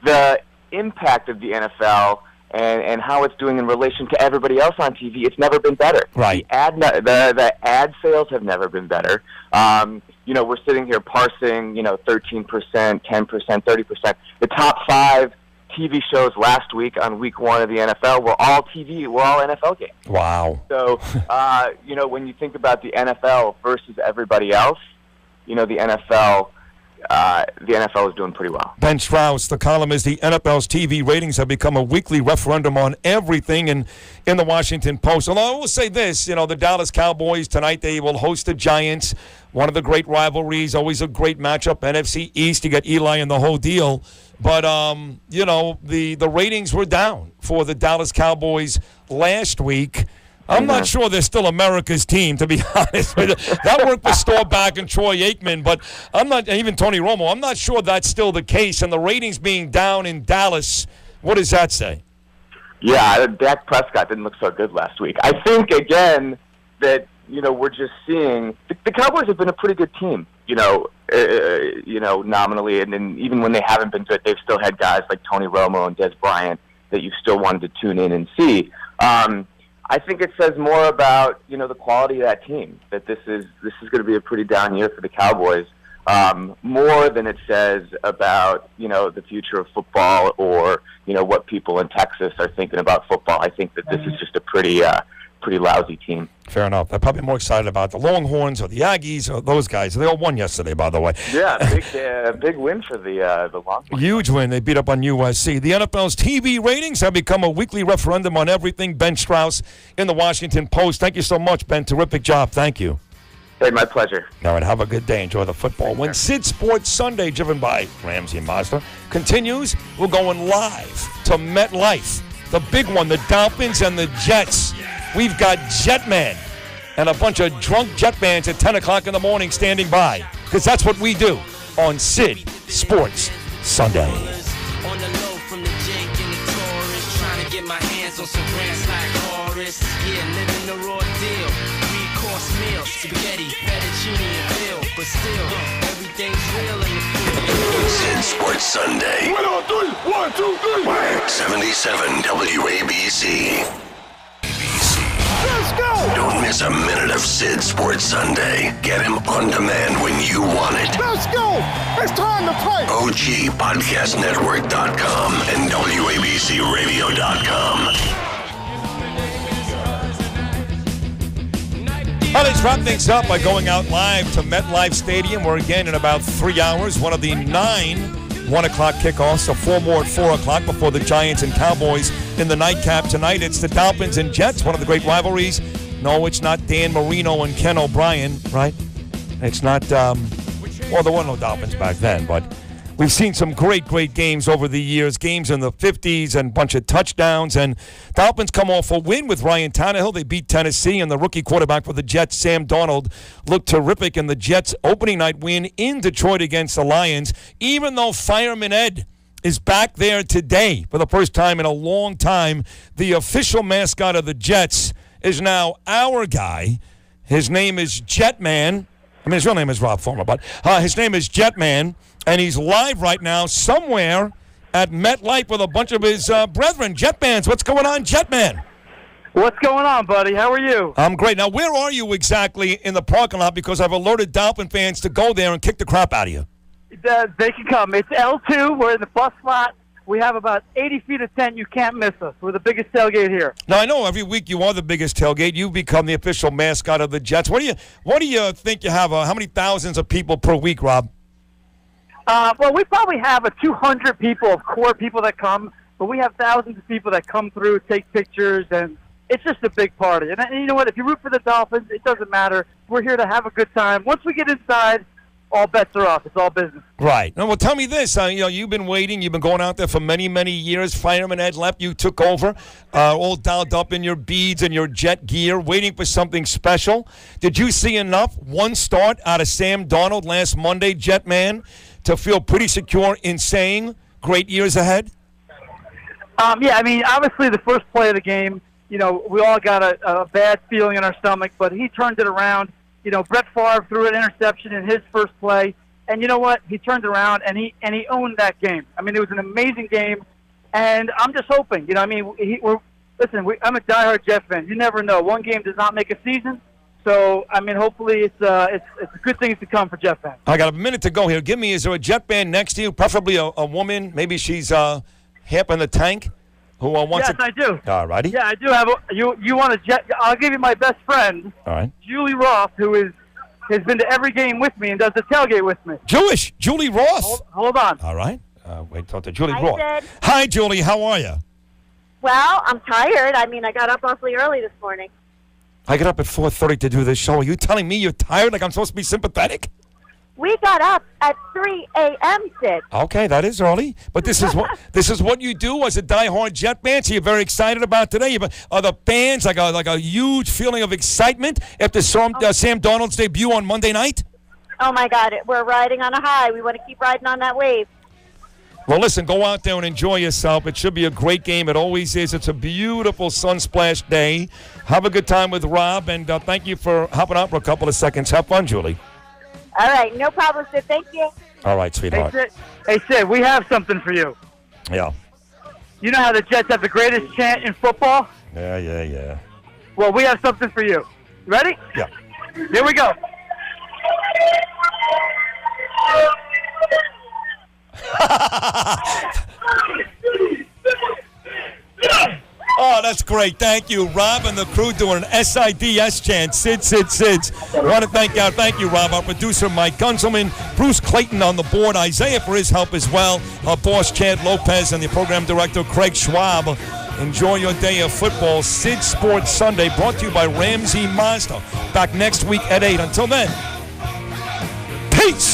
the impact of the NFL and how it's doing in relation to everybody else on TV, it's never been better. Right. The ad sales have never been better. We're sitting here parsing, 13%, 10%, 30%. The top 5 TV shows last week on week 1 of the NFL were all NFL games. Wow. So, when you think about the NFL versus everybody else, the NFL is doing pretty well. Ben Strauss, the column is the NFL's TV ratings have become a weekly referendum on everything in the Washington Post. Although I will say this, the Dallas Cowboys tonight, they will host the Giants, one of the great rivalries, always a great matchup, NFC East, you got Eli and the whole deal. But, the ratings were down for the Dallas Cowboys last week. I'm not sure they're still America's team, to be honest with you. That worked for Staubach and Troy Aikman, but even Tony Romo, I'm not sure that's still the case. And the ratings being down in Dallas, what does that say? Yeah, Dak Prescott didn't look so good last week. I think, again, that, we're just seeing the Cowboys have been a pretty good team, nominally. And then even when they haven't been good, they've still had guys like Tony Romo and Des Bryant that you still wanted to tune in and see. I think it says more about the quality of that team, that this is going to be a pretty down year for the Cowboys, more than it says about the future of football or what people in Texas are thinking about football. I think that this is just a pretty lousy team. Fair enough. They're probably more excited about the Longhorns or the Aggies or those guys. They all won yesterday, by the way. Yeah, big win for the Longhorns. Huge win. They beat up on USC. The NFL's TV ratings have become a weekly referendum on everything. Ben Strauss in the Washington Post. Thank you so much, Ben. Terrific job. Thank you. Hey, my pleasure. All right, have a good day. Enjoy the football. When Sid Sports Sunday, driven by Ramsey and Mazda, continues, we're going live to MetLife. The big one, the Dolphins and the Jets. We've got Jetman and a bunch of drunk Jetmans at 10 o'clock in the morning standing by, because that's what we do on Sid Sports Sunday. On the low from the Jake and the Taurus, trying to get my hands on some grants like Horace. Yeah, living the raw deal. 3-course meal, spaghetti, fettuccine, and veal. But still, everything's real in the food. Sid Sports Sunday. 1, 2, 3. 77 WABC. Let's go! Don't miss a minute of Sid Sports Sunday. Get him on demand when you want it. Let's go! It's time to play! OGPodcastNetwork.com and WABCRadio.com. Well, let's wrap things up by going out live to MetLife Stadium, where again in about 3 hours, one of the 9 1 o'clock kickoffs, so 4 more at 4 o'clock before the Giants and Cowboys in the nightcap tonight. It's the Dolphins and Jets, one of the great rivalries. No, it's not Dan Marino and Ken O'Brien, right? It's not, well, there were no Dolphins back then, but we've seen some great games over the years, games in the 50s and a bunch of touchdowns. And Dolphins come off a win with Ryan Tannehill. They beat Tennessee, and the rookie quarterback for the Jets, Sam Darnold, looked terrific in the Jets' opening night win in Detroit against the Lions, even though Fireman Ed is back there today for the first time in a long time. The official mascot of the Jets is now our guy. His name is Jetman. I mean, his real name is Rob Farmer, but his name is Jetman, and he's live right now somewhere at MetLife with a bunch of his brethren. Jetmans, what's going on, Jetman? What's going on, buddy? How are you? I'm great. Now, where are you exactly in the parking lot? Because I've alerted Dolphin fans to go there and kick the crap out of you. They can come. It's L2. We're in the bus lot. We have about 80 feet of tent. You can't miss us. We're the biggest tailgate here. Now, I know every week you are the biggest tailgate. You've become the official mascot of the Jets. What do you think you have? How many thousands of people per week, Rob? Well, we probably have 200 people, of core people that come, but we have thousands of people that come through, take pictures, and it's just a big party. And you know what? If you root for the Dolphins, it doesn't matter. We're here to have a good time. Once we get inside, all bets are off. It's all business. Right. Now, well, tell me this. You've been waiting. You've been going out there for many, many years. Fireman Ed left. You took over, all dolled up in your beads and your Jet gear, waiting for something special. Did you see enough one start out of Sam Darnold last Monday, Jetman, to feel pretty secure in saying great years ahead? Yeah, I mean, obviously the first play of the game, we all got a bad feeling in our stomach, but he turned it around. Brett Favre threw an interception in his first play, and you know what? He turned around and he owned that game. I mean, it was an amazing game, and I'm just hoping. I'm a diehard Jet fan. You never know. One game does not make a season, so I mean, hopefully it's good things to come for Jet fans. I got a minute to go here. Is there a Jet fan next to you? Preferably a woman. Maybe she's hip in the tank. Who wants yes, I do. All righty. Yeah, I do have you want a Jet? I'll give you my best friend. All right. Julie Roth, who has been to every game with me and does the tailgate with me. Jewish Julie Roth. Hold on. All right. Wait, talk to Julie Hi, Roth. Sid. Hi, Julie. How are you? Well, I'm tired. I mean, I got up awfully early this morning. I got up at 4:30 to do this show. Are you telling me you're tired? Like I'm supposed to be sympathetic? We got up at 3 a.m., Sid. Okay, that is early, but this is what you do as a diehard Jet fan. So you're very excited about today. Are the fans like a huge feeling of excitement after Sam Darnold's debut on Monday night? Oh my God, we're riding on a high. We want to keep riding on that wave. Well, listen, go out there and enjoy yourself. It should be a great game. It always is. It's a beautiful sun-splashed day. Have a good time with Rob, and thank you for hopping out for a couple of seconds. Have fun, Julie. All right, no problem, Sid. Thank you. All right, sweetheart. Hey, Sid, we have something for you. Yeah. You know how the Jets have the greatest chant in football? Yeah. Well, we have something for you. You ready? Yeah. Here we go. Oh, that's great. Thank you, Rob and the crew doing an SIDS chant. Sids. Want to thank you, Rob. Our producer, Mike Gunzelman, Bruce Clayton on the board, Isaiah for his help as well, our boss, Chad Lopez, and the program director, Craig Schwab. Enjoy your day of football. Sid Sports Sunday, brought to you by Ramsey Mazda. Back next week at 8. Until then, peace.